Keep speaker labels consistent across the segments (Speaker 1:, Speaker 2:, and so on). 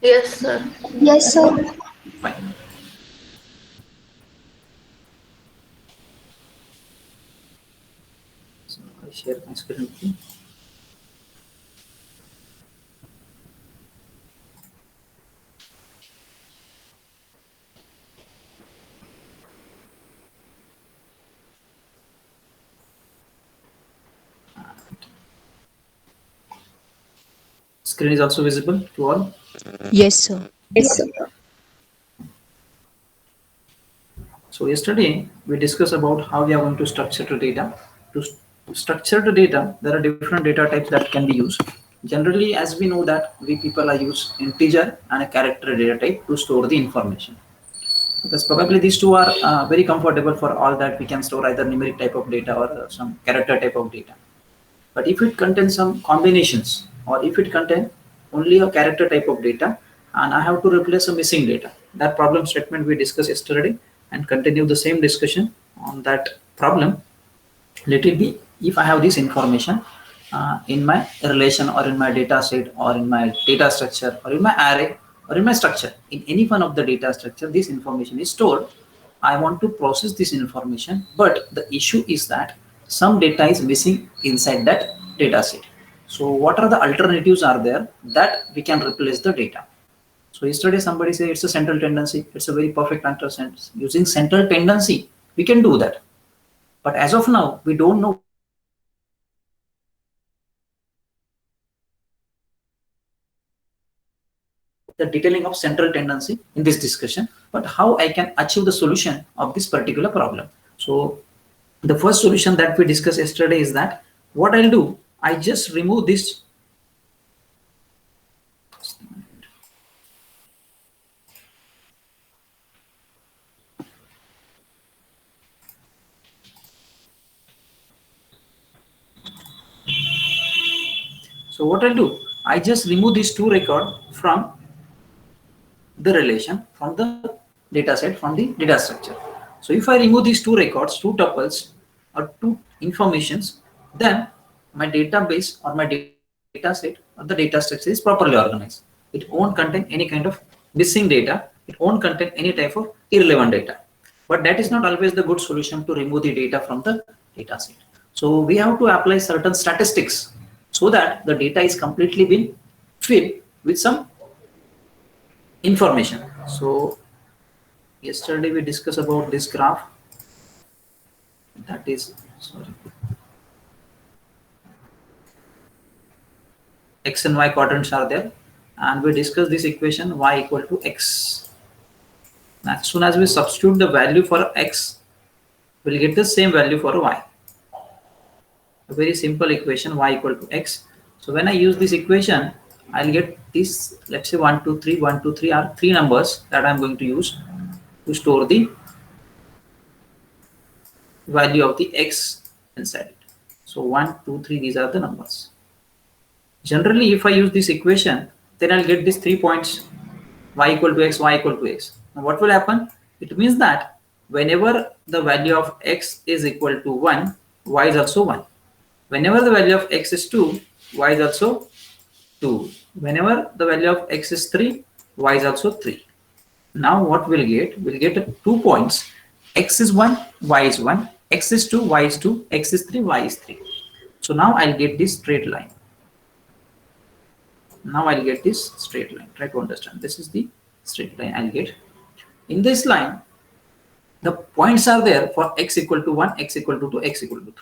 Speaker 1: Yes, sir.
Speaker 2: Yes, sir.
Speaker 3: Fine. So I share my screen with you. Screen is also visible to all.
Speaker 2: Yes, sir.
Speaker 1: Yes, sir.
Speaker 3: So yesterday we discussed about how we are going to structure the data. To structure the data, there are different data types that can be used. Generally, as we know that we people are use integer and a character data type to store the information. Because probably these two are very comfortable for all that we can store either numeric type of data or some character type of data. But if it contains some combinations or if it contains only a character type of data and I have to replace a missing data, that problem statement we discussed yesterday and continue the same discussion on that problem. Let it be if I have this information in my relation or in my data set or in my data structure or in my array or in my structure, in any one of the data structure, this information is stored. I want to process this information, but the issue is that some data is missing inside that data set. So what are the alternatives are there that we can replace the data? So yesterday somebody said it's a central tendency. It's a very perfect answer sense. Using central tendency, we can do that. But as of now, we don't know what is the detailing of central tendency. So we will the detailing of central tendency in this discussion, but how I can achieve the solution of this particular problem. So the first solution that we discussed yesterday is that what I'll do, I just remove this. So what I'll do, I just remove these two record from the relation, from the data set, from the data structure. So if I remove these two records, two tuples or two informations, then my database or my data set or the data structure is properly organized. It won't contain any kind of missing data. It won't contain any type of irrelevant data. But that is not always the good solution to remove the data from the data set. So we have to apply certain statistics so that the data is completely been filled with some information. So yesterday we discussed about this graph, that is, sorry, x and y quadrants are there, and we discussed this equation y equal to x. As soon as we substitute the value for x, we'll get the same value for y. A very simple equation, y equal to x. So when I use this equation, I'll get this, let's say 1 2 3 1 2 3 are three numbers that I'm going to use to store the value of the x inside it. So 1 2 3, these are the numbers. Generally, if I use this equation, then I'll get these 3 points, y equal to x, y equal to x. Now what will happen? It means that whenever the value of x is equal to 1, y is also 1. Whenever the value of x is 2, y is also 2. Whenever the value of x is 3, y is also 3. Now what we'll get? We'll get 2 points. X is 1, y is 1. X is 2, y is 2. X is 3, y is 3. So now I'll get this straight line. Now I'll get this straight line. Try to understand. This is the straight line I'll get. In this line, the points are there for x equal to 1, x equal to 2, x equal to 3.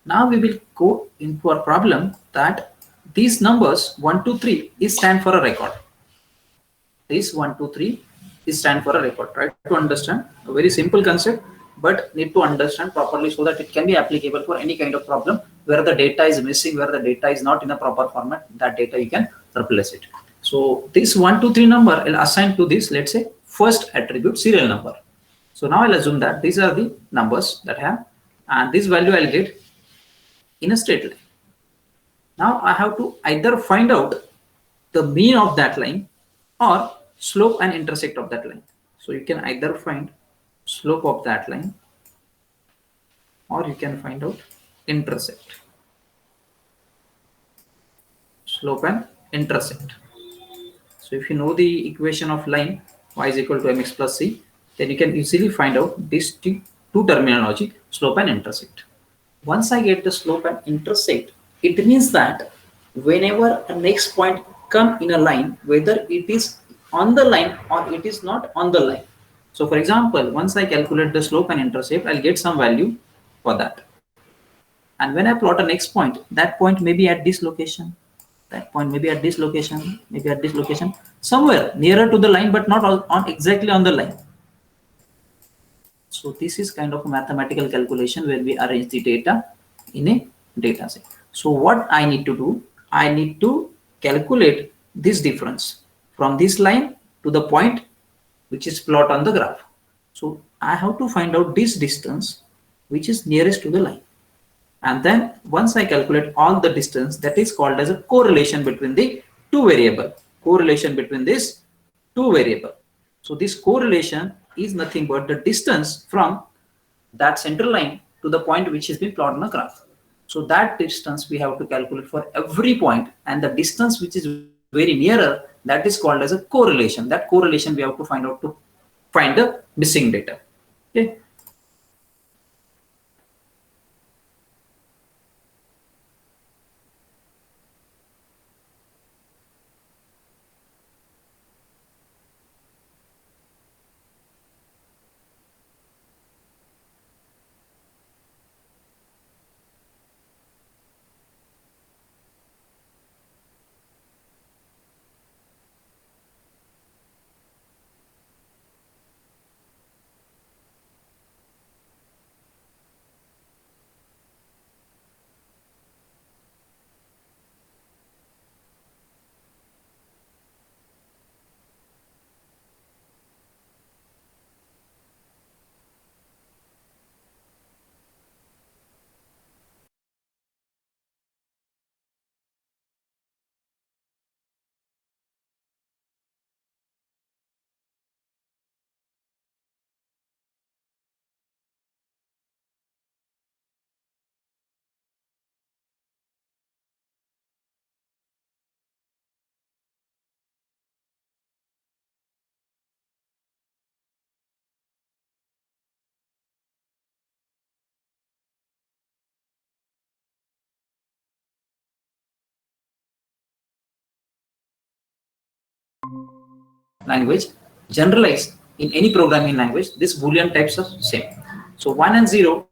Speaker 3: Now we will go into our problem that these numbers 1, 2, 3 is stand for a record. This 1, 2, 3 is stand for a record. Try to understand. A very simple concept, but need to understand properly so that it can be applicable for any kind of problem where the data is missing, where the data is not in a proper format. That data you can replace it. So this 1, 2, 3 number I'll assign to this, let's say, first attribute serial number. So now I'll assume that these are the numbers that I have, and this value I'll get in a straight line. Now I have to either find out the mean of that line or slope and intersect of that line. So you can either find slope of that line or you can find out intersect. Slope and intersect. So if you know the equation of line y is equal to mx plus c, then you can easily find out these two terminology, slope and intercept. Once I get the slope and intercept, it means that whenever a next point come in a line, whether it is on the line or it is not on the line. So for example, once I calculate the slope and intercept, I'll get some value for that. And when I plot a next point, that point may be at this location, that point may be at this location, maybe at this location, somewhere nearer to the line, but not on exactly on the line. So this is kind of a mathematical calculation where we arrange the data in a data set. So what I need to do, I need to calculate this difference from this line to the point which is plot on the graph. So I have to find out this distance which is nearest to the line. And then once I calculate all the distance, that is called as a correlation between the two variable. Correlation between this two variable. So this correlation is nothing but the distance from that center line to the point which has been plotted on a graph. So that distance we have to calculate for every point, and the distance which is very nearer, that is called as a correlation. That correlation we have to find out to find the missing data. Okay. Language generalized in any programming language, this boolean types are same. So 1 and 0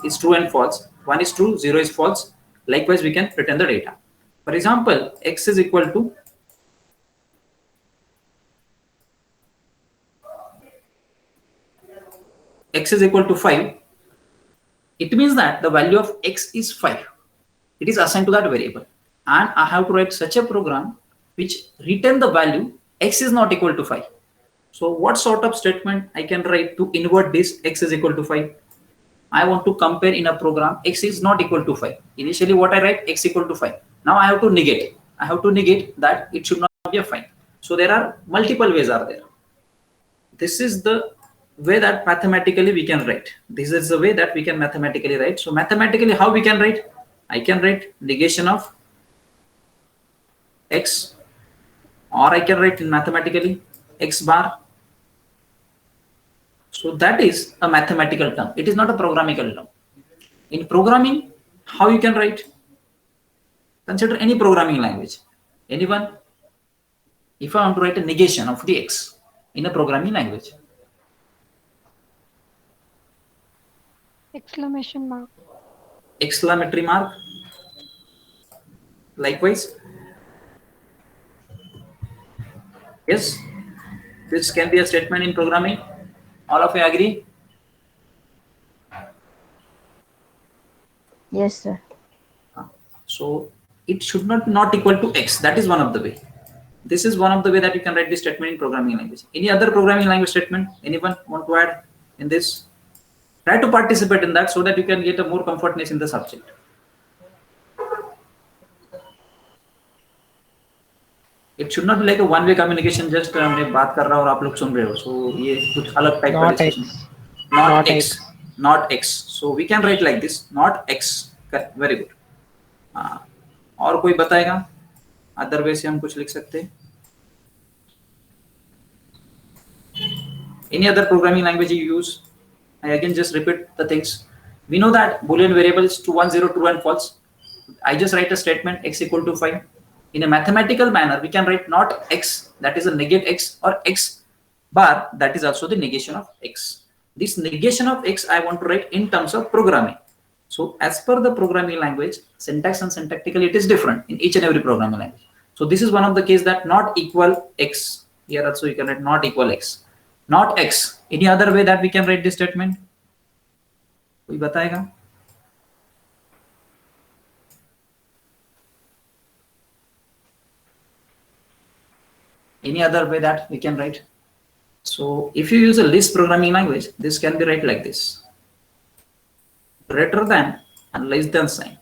Speaker 3: is true and false, 1 is true, 0 is false. Likewise we can return the data. For example, x is equal to x is equal to 5. It means that the value of x is 5. It is assigned to that variable, and I have to write such a program which return the value x is not equal to 5. So what sort of statement I can write to invert this x is equal to 5? I want to compare in a program x is not equal to 5. Initially what I write x equal to 5. Now I have to negate. I have to negate that it should not be a 5. So there are multiple ways are there. This is the way that mathematically we can write. This is the way that we can mathematically write. So mathematically how we can write? I can write negation of x, or I can write in mathematically x bar. So that is a mathematical term. It is not a programmatical term. In programming, how you can write? Consider any programming language. Anyone? If I want to write a negation of the x in a programming language.
Speaker 1: Exclamation mark.
Speaker 3: Exclamatory mark. Likewise. Yes. This can be a statement in programming. All of you agree?
Speaker 2: Yes, sir.
Speaker 3: So it should not equal to x. That is one of the way. This is one of the way that you can write this statement in programming language. Any other programming language statement? Anyone want to add in this? Try to participate in that so that you can get a more comfortness in the subject. It should not be like a one-way communication. Just मैं बात कर रहा हूँ और आप लोग सुन रहे हो. So ये कुछ अलग type का discussion. Not x. Not x. So we can write like this. Not x. Very good. और कोई बताएगा? Other way से हम कुछ लिख सकते हैं. Any other programming language you use? I again just repeat the things. We know that Boolean variables to 1, 0, true and false. I just write a statement x equal to 5. In a mathematical manner, we can write not x, that is a negate x, or x bar, that is also the negation of x. This negation of x I want to write in terms of programming. So as per the programming language, syntax and syntactically it is different in each and every programming language. So this is one of the case that not equal x. Here also you can write not equal x. Not x. Any other way that we can write this statement? कोई बताएगा? Any other way that we can write? So if you use a Lisp programming language, this can be write like this: greater than and less than sign.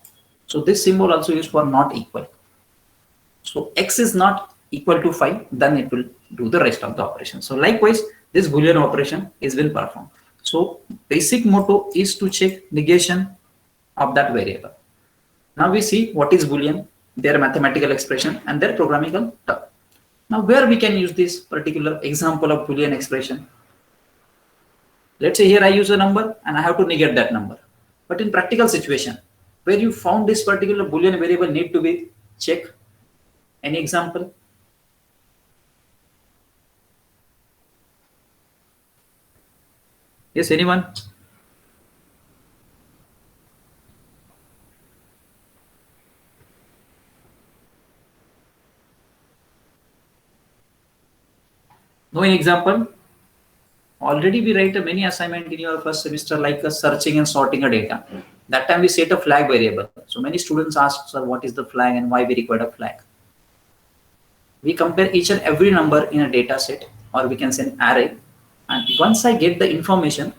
Speaker 3: So this symbol also used for not equal. So x is not equal to 5, then it will do the rest of the operation. So likewise, this Boolean operation is will perform. So basic motto is to check negation of that variable. Now we see what is Boolean, their mathematical expression and their programming term. Now where we can use this particular example of Boolean expression? Let's say here I use a number and I have to negate that number. But in practical situation, where you found this particular Boolean variable need to be checked. Any example? Yes, anyone? No example? Already we write a many assignment in your first semester like searching and sorting a data. That time we set a flag variable. So many students ask, sir, what is the flag and why we require a flag? We compare each and every number in a data set, or we can say an array. And once I get the information,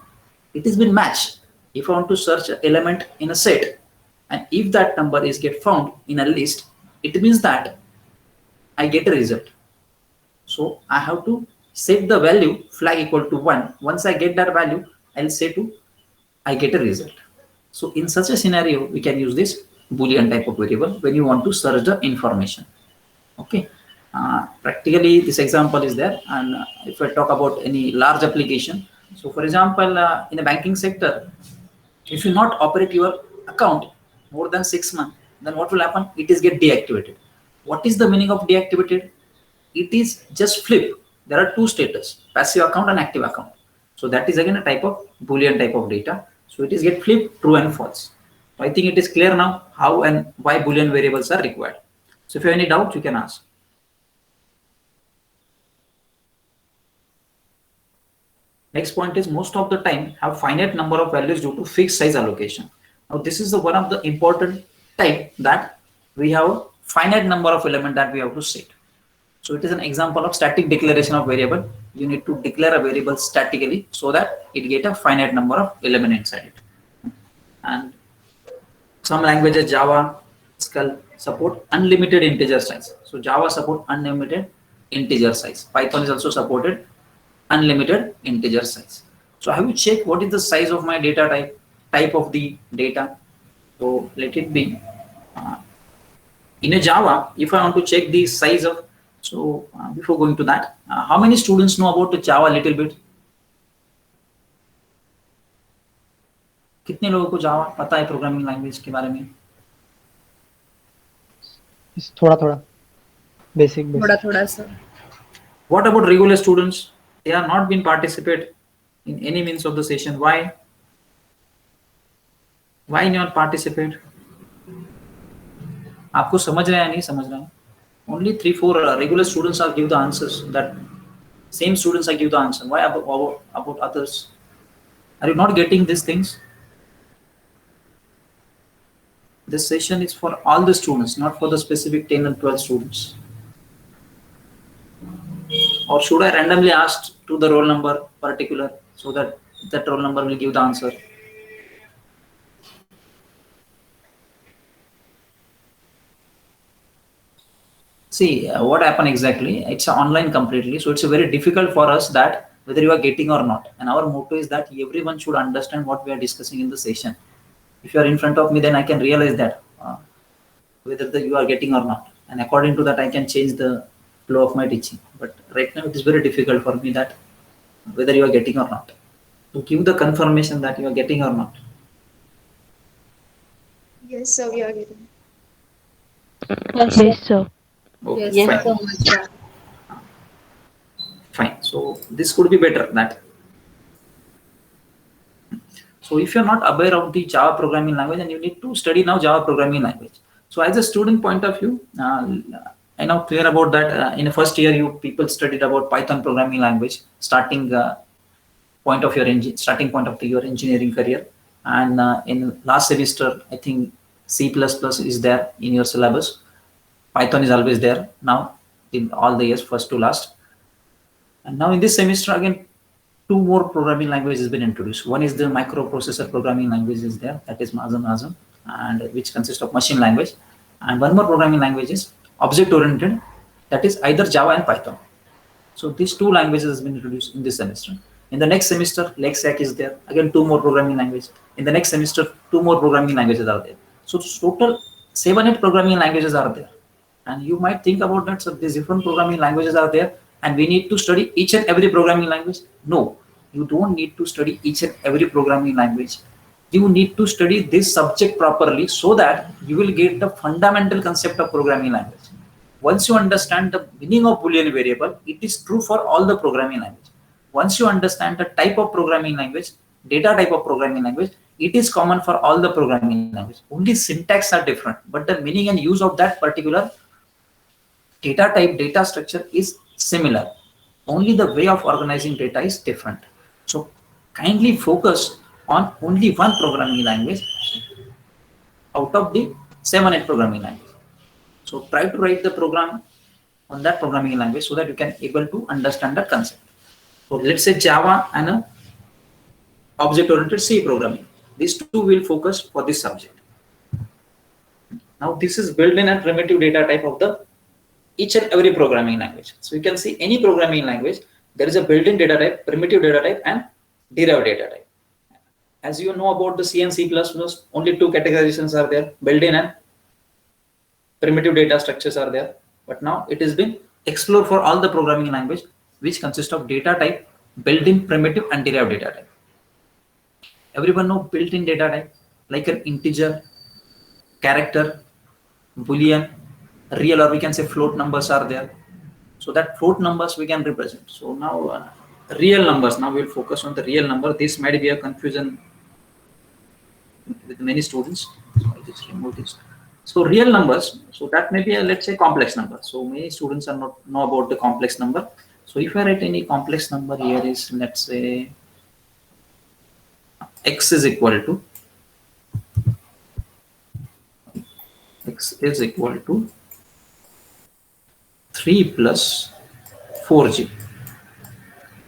Speaker 3: it has been matched. If I want to search an element in a set, and if that number is get found in a list, it means that I get a result. So I have to set the value flag equal to 1. Once I get that value, I'll say to I get a result. So in such a scenario, we can use this Boolean type of variable when you want to search the information. Okay. Practically this example is there, and if I talk about any large application, so for example in the banking sector, if you not operate your account more than 6 months, then what will happen? It is get deactivated. What is the meaning of deactivated? It is just flip. There are two status: passive account and active account. So that is again a type of Boolean type of data. So it is get flipped true and false. So I think it is clear now how and why Boolean variables are required. So if you have any doubt, you can ask. Next point is most of the time have finite number of values due to fixed size allocation. Now this is the one of the important type that we have finite number of element that we have to set. So it is an example of static declaration of variable. You need to declare a variable statically so that it get a finite number of element inside it. And some languages, Java, Scala, support unlimited integer size. So Java support unlimited integer size. Python is also supported unlimited integer size. So I will check what is the size of my data type of the data. So let it be in a Java. If I want to check the size of, so before going to that, how many students know about the Java a little bit? कितने लोगों को जावा पता है programming language के बारे में?
Speaker 1: थोड़ा थोड़ा बेसिक
Speaker 2: थोड़ा सा.
Speaker 3: What about regular students? They are not been participate in any means of the session. Why? Why not participate? आपको समझ रहे हैं नहीं समझ रहे हैं? Only 3-4 regular students are give the answers. That same students are give the answer. Why about others? Are you not getting these things? This session is for all the students, not for the specific 10 and 12 students. Or should I randomly ask to the roll number particular so that that roll number will give the answer? See what happened exactly. It's online completely, so it's very difficult for us that whether you are getting or not. And our motto is that everyone should understand what we are discussing in the session. If you are in front of me, then I can realize that whether you are getting or not, and according to that I can change the flow of my teaching. But right now it is very difficult for me that whether you are getting or not. To give the confirmation that you are getting or not.
Speaker 2: Yes, sir, we are getting.
Speaker 4: Yes, sir.
Speaker 3: Okay,
Speaker 2: Yes,
Speaker 3: fine.
Speaker 2: so much. Yeah.
Speaker 3: Fine. So this could be better that. So if you're not aware of the Java programming language, and you need to study now Java programming language. So as a student point of view, I now clear about that. In the first year, you people studied about Python programming language, starting point of your starting point of your engineering career. And in last semester, I think C++ is there in your syllabus. Python is always there now in all the years, first to last. And now in this semester again, two more programming languages has been introduced. One is the microprocessor programming language is there, that is Mazam, and which consists of machine language. And one more programming language is object-oriented, that is either Java and Python. So these two languages has been introduced in this semester. In the next semester, LexSAC is there. Again, two more programming languages. In the next semester, two more programming languages are there. So total 7-8 programming languages are there. And you might think about that. So these different programming languages are there, and we need to study each and every programming language. No, you don't need to study each and every programming language. You need to study this subject properly so that you will get the fundamental concept of programming language. Once you understand the meaning of Boolean variable, it is true for all the programming language. Once you understand the type of programming language, data type of programming language, it is common for all the programming language. Only syntax are different, but the meaning and use of that particular data type, data structure is similar. Only the way of organizing data is different. So kindly focus on only one programming language out of the 7-8 programming language. So try to write the program on that programming language so that you can able to understand the concept. So let's say Java and object-oriented C programming. These two will focus for this subject. Now this is built in a primitive data type of the each and every programming language. So you can see any programming language, there is a built-in data type, primitive data type, and derived data type. As you know about the C and C++, only two categorizations are there, built-in and primitive data structures are there. But now it has been explored for all the programming language, which consist of data type, built-in, primitive, and derived data type. Everyone know built-in data type, like an integer, character, Boolean, real, or we can say float numbers are there. So that float numbers we can represent. So now real numbers, now we'll focus on the real number. This might be a confusion with many students. So I'll just remove this. So real numbers, so that may be a, let's say, complex number. So many students are not know about the complex number. So if I write any complex number here is, let's say, x is equal to 3 plus 4g.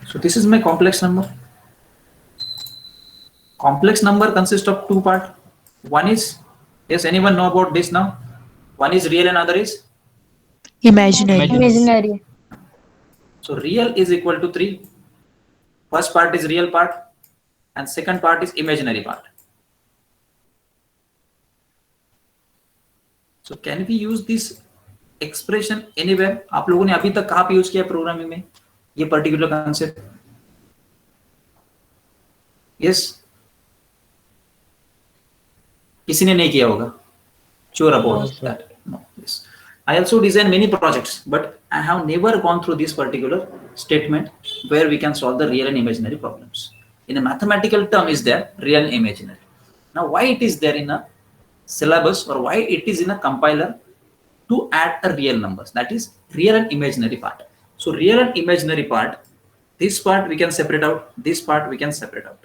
Speaker 3: So this is my complex number. Complex number consists of two parts. One is, yes, anyone know about this now? One is real and other is
Speaker 2: Imaginary.
Speaker 3: So real is equal to 3. First part is real part and second part is imaginary part. So can we use this expression anywhere? आप लोगों ने अभी तक कहाँ पे use किया programming में ये पर्टिकुलर कंसेप्ट? यस, किसी ने नहीं किया होगा? Sure about that? No. Yes. I also design many projects, but I have never gone through this particular statement where we can solve the real and imaginary problems. In a mathematical term is there real and imaginary. Now why it is there in a syllabus or why it is in a compiler to add a real numbers, that is real and imaginary part. So real and imaginary part, this part we can separate out, this part we can separate out.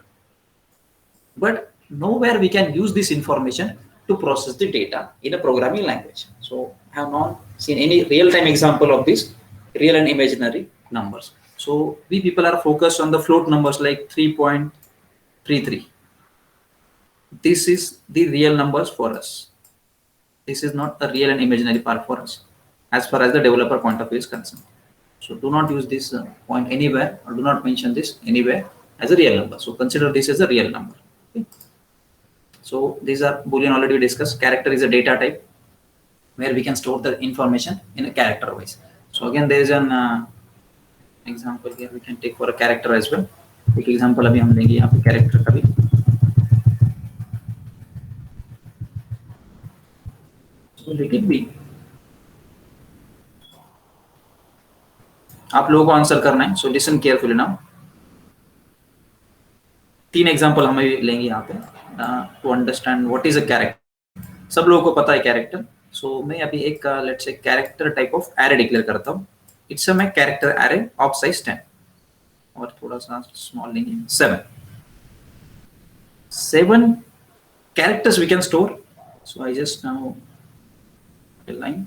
Speaker 3: But nowhere we can use this information to process the data in a programming language. So I have not seen any real-time example of this real and imaginary numbers. So we people are focused on the float numbers like 3.33. This is the real numbers for us. This is not a real and imaginary part for us as far as the developer point of view is concerned. So do not use this point anywhere or do not mention this anywhere as a real number. So consider this as a real number. Okay. So these are Boolean already discussed. Character is a data type where we can store the information in a character wise. So again, there is an example here we can take for a character as well. एक example अभी हम लेंगे यहाँ पे character का भी. So let it be. आप लोगों को आंसर करना है, so listen carefully now. 3 example हम लेंगे यहाँ पे to understand what is a character. सब लोगों को पता है कैरेक्टर. सो मैं अभी एक let's say character type of array declare करता हूँ. इट्स अ मैं कैरेक्टर एरे ऑफ साइज 10 और थोड़ा सा स्मॉल लेंगे 7 characters we can store. So I just now line.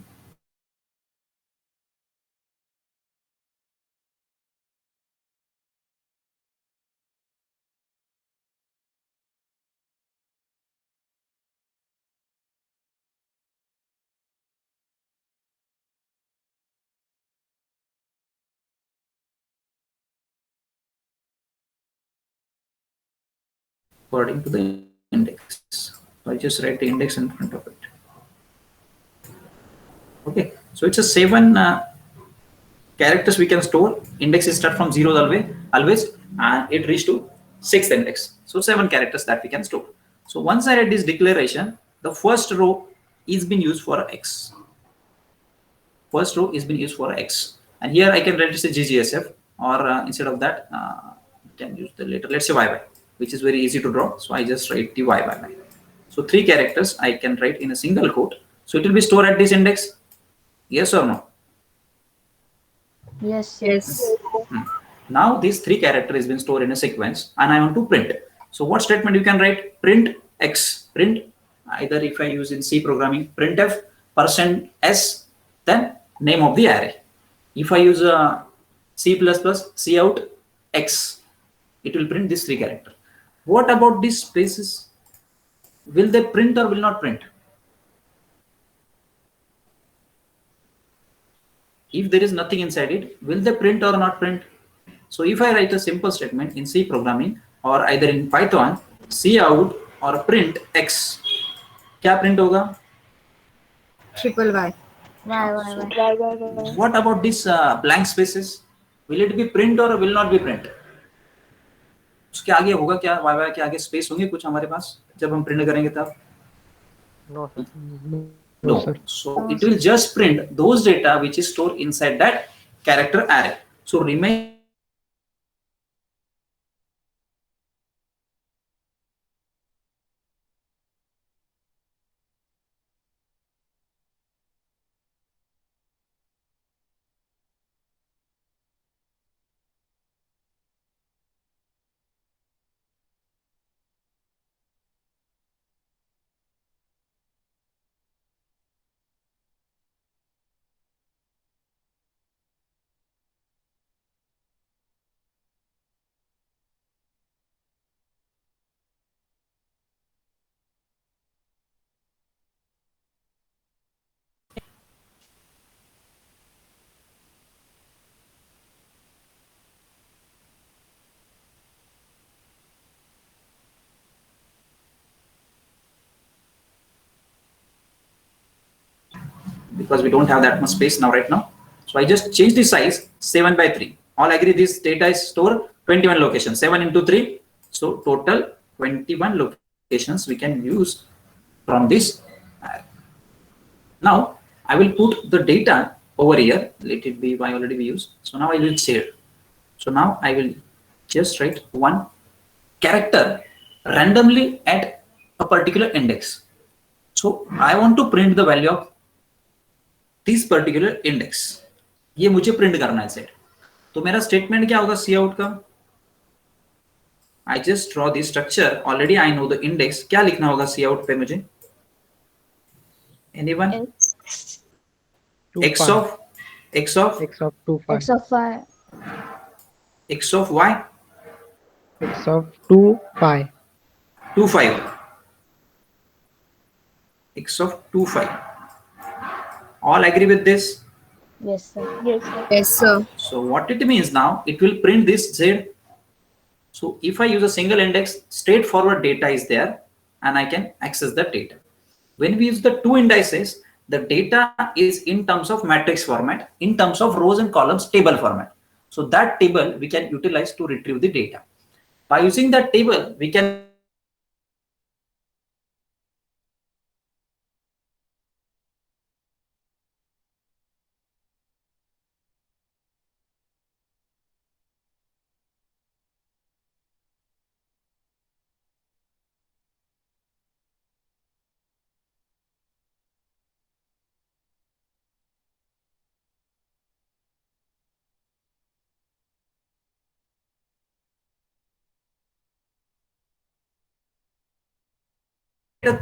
Speaker 3: According to the index. So I just write the index in front of it. Okay, so it's a 7 characters we can store. Index is start from 0 always, and it reach to 6th index. So 7 characters that we can store. So once I write this declaration, the first row is being used for x. First row is being used for x, and here I can write this as GGSF, or instead of that, we can use the later. Let's say YY. Which is very easy to draw, so I just write the YY. So 3 characters I can write in a single quote. So it will be stored at this index. Yes or no?
Speaker 4: Yes.
Speaker 3: Now these 3 characters has been stored in a sequence, and I want to print. So what statement you can write? Print x. Print either if I use in C programming, printf %s, then name of the array. If I use C++, cout x, it will print this 3 characters. What about these spaces? Will they print or will not print? If there is nothing inside it, will they print or not print? So if I write a simple statement in C programming or either in Python, cout or print x, क्या print होगा?
Speaker 2: Triple Y.
Speaker 4: Y.
Speaker 3: What about these blank spaces? Will it be print or will not be print? उसके आगे होगा क्या? YY के आगे space होंगे कुछ हमारे पास जब हम प्रिंट करेंगे तब?
Speaker 1: No, sir.
Speaker 3: No.
Speaker 1: sir.
Speaker 3: So it will just print those data which is stored inside that character array. So remain because we don't have that much space now right now. So I just change the size 7 by 3. All agree this data is stored 21 locations, 7 into 3. So total 21 locations we can use from this. Now I will put the data over here. Let it be Y already we used. So now I will share. So now I will just write one character randomly at a particular index. So I want to print the value of this particular index. ये मुझे print करना है set. तो मेरा statement क्या होगा cout का? I just draw the structure. Already I know the index. क्या लिखना होगा cout पे मुझे? Anyone? X of
Speaker 1: 2 5.
Speaker 4: X of Y.
Speaker 3: X of Y.
Speaker 1: X of 2 5.
Speaker 3: 2 5. X of 2 5. All agree with this?
Speaker 4: Yes, sir.
Speaker 2: Yes, sir.
Speaker 3: So what it means now, it will print this Z. So if I use a single index, straightforward data is there and I can access the data. When we use the 2 indices, the data is in terms of matrix format, in terms of rows and columns table format. So that table we can utilize to retrieve the data. By using that table, we can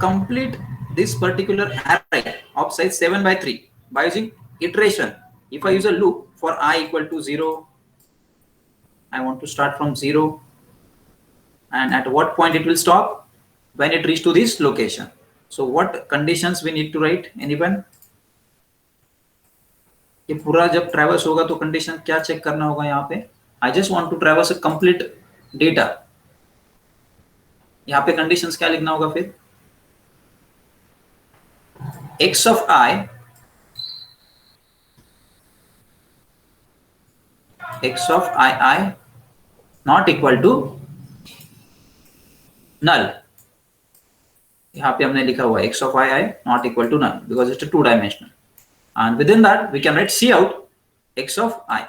Speaker 3: complete this particular array of size 7 by 3 by using iteration. If I use a loop for I equal to 0, I want to start from 0, and at what point it will stop? When it reach to this location. So what conditions we need to write? Anyone? ये पूरा जब traverse होगा तो condition क्या check करना होगा यहाँ पे? I just want to traverse a complete data. यहाँ पे कंडीशंस क्या लिखना होगा फिर? X of I not equal to null. यहाँ पे हमने लिखा हुआ है x of I not equal to null because it's a two-dimensional, and within that we can write cout x of I.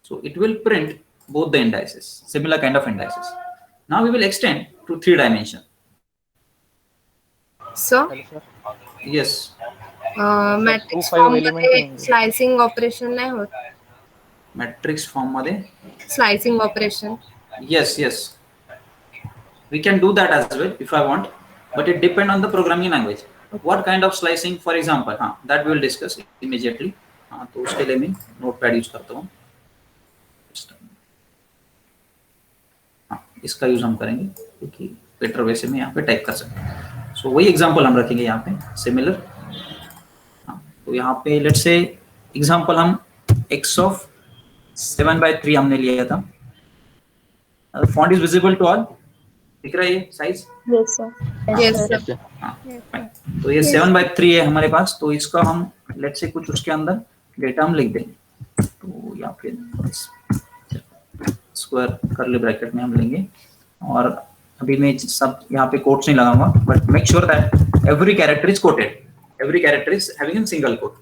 Speaker 3: So it will print both the indices, similar kind of indices. Now we will extend to 3 dimension.
Speaker 2: So
Speaker 3: Yes.
Speaker 2: Matrix form मध्ये slicing operation नाही होत.
Speaker 3: Matrix form मध्ये
Speaker 2: slicing operation.
Speaker 3: Yes. We can do that as well if I want, but it depends on the programming language. What kind of slicing, for example, that we will discuss immediately. तो उसके लिए मैं notepad use करता हूँ. इसका use हम करेंगे क्योंकि बेटर वे से मैं यहाँ पे टाइप कर सकता हूँ. सो वही एग्जांपल हम रखेंगे यहाँ पे सिमिलर. तो यहाँ पे लेट्स से एग्जांपल हम x of 7 by 3 हमने लिया था. Font is visible to all. दिख रहा है ये size?
Speaker 4: Yes, sir.
Speaker 2: Yes, sir.
Speaker 3: तो ये 7 by 3 है हमारे पास. तो इसका हम लेट्स से कुछ उसके अंदर डेटा हम लिख देंगे. तो यहाँ पे स्क्वायर कर्ली ब्रैकेट में हम लेंगे, और अभी मैं सब यहाँ पे कोट्स नहीं लगाऊंगा, but make sure that every character is coated, every character is having in single quote.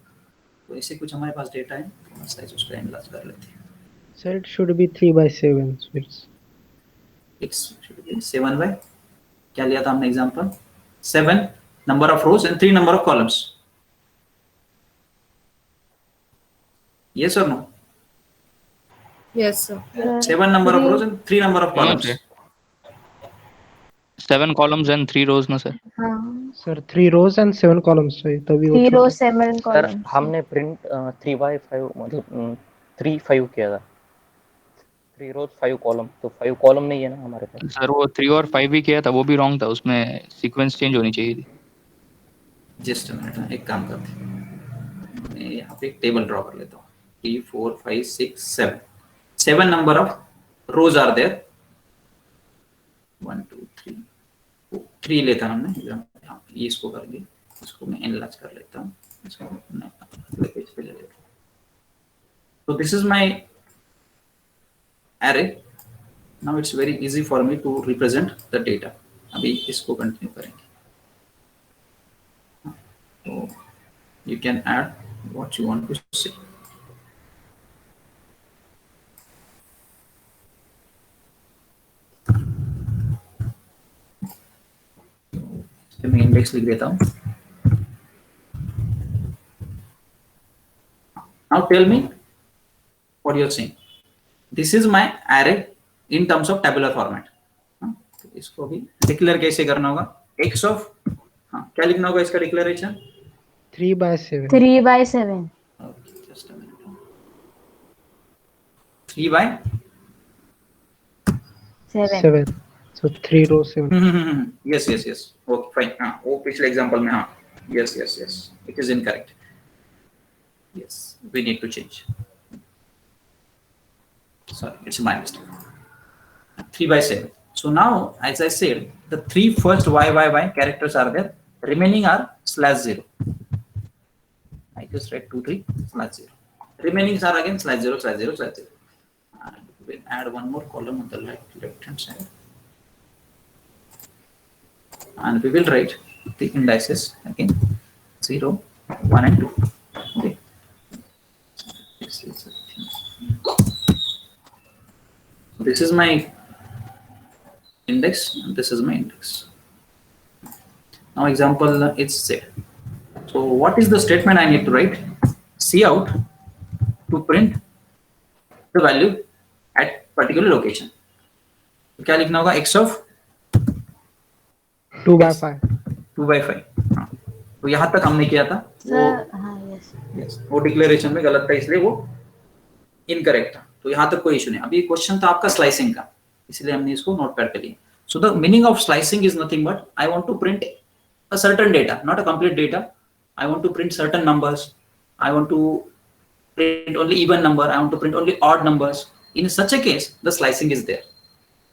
Speaker 3: तो ऐसे कुछ हमारे पास डेटा है, साइज उसका एनालाइज कर लेते हैं.
Speaker 1: So it should be 3 by 7. So
Speaker 3: X should be 7 by, क्या लिया था हमने example? 7 number of rows and 3 number of columns. Yes or no?
Speaker 2: Yes, sir.
Speaker 3: 7 number of rows and 3 number of columns.
Speaker 5: Okay. 7 columns and 3 rows ना sir?
Speaker 1: sir 3 rows and 7 columns. So तभी वो
Speaker 4: 3
Speaker 1: छोटा-
Speaker 4: rows 7
Speaker 6: sir
Speaker 4: columns.
Speaker 6: हमने print 3 by 5 मतलब 3 5 किया था. 3 rows 5 column, तो 5 column नहीं है ना हमारे पास.
Speaker 5: सर वो 3 और 5 भी किया था, वो भी रॉन्ग था, उसमें सीक्वेंस चेंज होनी चाहिए थी.
Speaker 3: जस्ट मिनट, एक काम करते हैं, मैं यहाँ पे एक टेबल ड्रॉ कर लेता हूँ. 3 4 5 6 7 7 number of rows are there. 1 2 3 3 लेता हूँ हमने. ये इसको करेंगे, इसको मैं एनालाइज कर लेता हूँ, इसको अगले पेज पे ले लेता हूँ. तो this is my array. Now it's very easy for me to represent the data. अभी इसको कंटिन्यू करेंगे. So you can add what you want to say. मैं इंडेक्स लिख देता हूँ. Now tell me what you're saying. This is my array in terms of tabular format. तो इसको भी डिक्लेयर कैसे करना होगा? x of क्या लिखना होगा इसका declaration?
Speaker 1: 3 by 7.
Speaker 4: 3 by 7.
Speaker 3: Okay, just a minute. 3 by
Speaker 4: 7.
Speaker 1: 7. So 3 rows 7.
Speaker 3: yes. Okay, fine. वो पिछले एग्जांपल में yes. It is incorrect. Yes, we need to change. Sorry, it's my mistake. 3 by 7. So now, as I said, the 3 first y characters are there. Remaining are /0. I just write 2 3 /0. Remaining are again /0. We'll add one more column on the left hand side, and we will write the indices again 0, 1 and 2. Okay. This is my index and this is my index. Now example is Z. So what is the statement I need to write? Cout to print the value at particular location. तो क्या लिखना होगा? X of
Speaker 1: 2/5.
Speaker 3: 2/5. हाँ, तो यहाँ तक हमने किया था
Speaker 4: सर हाँ यस
Speaker 3: yes, वो डिक्लेरेशन में गलत था इसलिए वो इनकरेक्ट था, तो यहाँ तक कोई इशू नहीं। अभी क्वेश्चन था आपका स्लाइसिंग का, इसलिए हमने इसको नोटपैड पे लिया। So the meaning of slicing is nothing but I want to print a certain data, not a complete data. I want to print certain numbers. I want to print only even number. I want to print only odd numbers. In such a case, the slicing is there,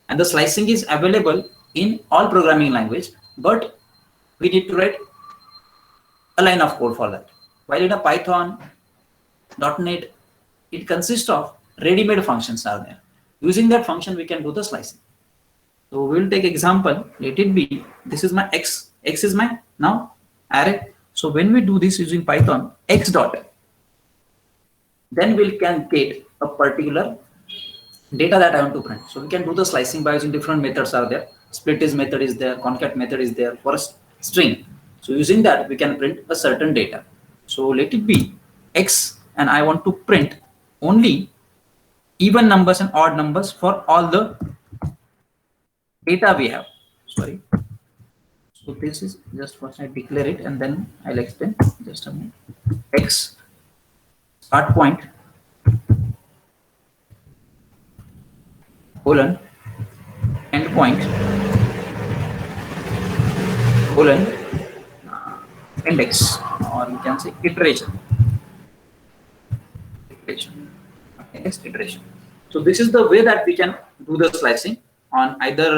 Speaker 3: and the slicing is available in all programming language. But we need to write a line of code for that. While in a Python, .NET, it consists of ready-made functions are there. Using that function, we can do the slicing. So we will take example. Let it be. This is my X. X is my now array. So when we do this using Python, X dot, then we can get a particular data that I want to print. So we can do the slicing by using different methods are there. Split is method is there, concat method is there for a string. So using that, we can print a certain data. So let it be X, and I want to print only even numbers and odd numbers for all the data we have. Sorry. So this is just first I declare it and then I'll explain. Just a minute. X start point colon end point colon index, or you can say iteration. Index iteration. So this is the way that we can do the slicing on either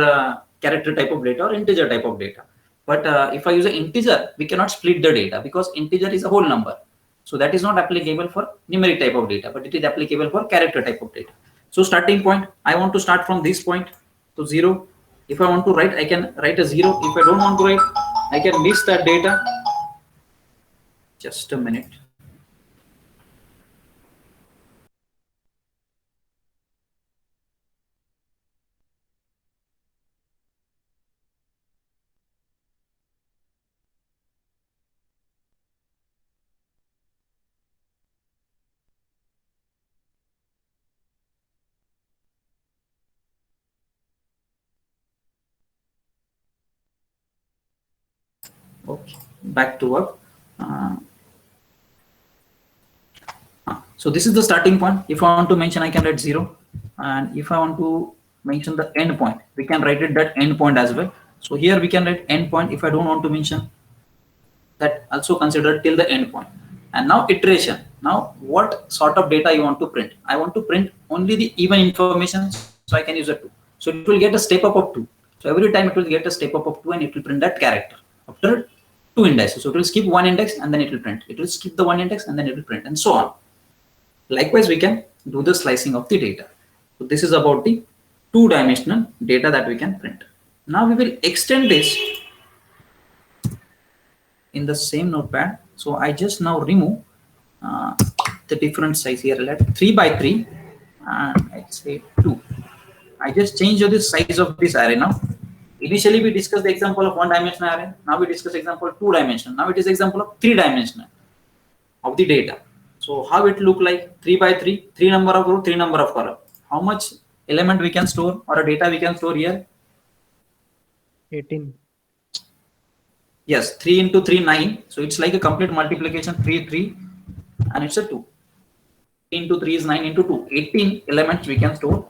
Speaker 3: character type of data or integer type of data. But if I use an integer, we cannot split the data because integer is a whole number. So that is not applicable for numeric type of data, but it is applicable for character type of data. So starting point, I want to start from this point to 0. If I want to write, I can write a 0. If I don't want to write, I can list that data. Just a minute. Okay, back to work. So this is the starting point. If I want to mention, I can write 0, and if I want to mention the end point, we can write it that end point as well. So here we can write end point. If I don't want to mention, that also consider till the end point. And now iteration. Now what sort of data you want to print? I want to print only the even information, so I can use a 2. So it will get a step up of 2. So every time it will get a step up of 2, and it will print that character after 2 indices. So it will skip 1 index and then it will print. It will skip the 1 index and then it will print, and so on. Likewise, we can do the slicing of the data. So this is about the 2-dimensional data that we can print. Now we will extend this in the same notepad. So I just now remove the different size here. Let 3x3 and let's say 2. I just change the size of this array now. Initially we discussed the example of 1-dimensional array. Now we discuss example 2-dimensional. Now it is example of 3-dimensional of the data. So how it look like? 3x3, 3 number of row, 3 number of column. How much element we can store or a data we can store here?
Speaker 1: 18.
Speaker 3: Yes, 3 into 3, 9. So it's like a complete multiplication, 3, 3, and it's a 2. 3 into 3 is 9 into 2. 18 elements we can store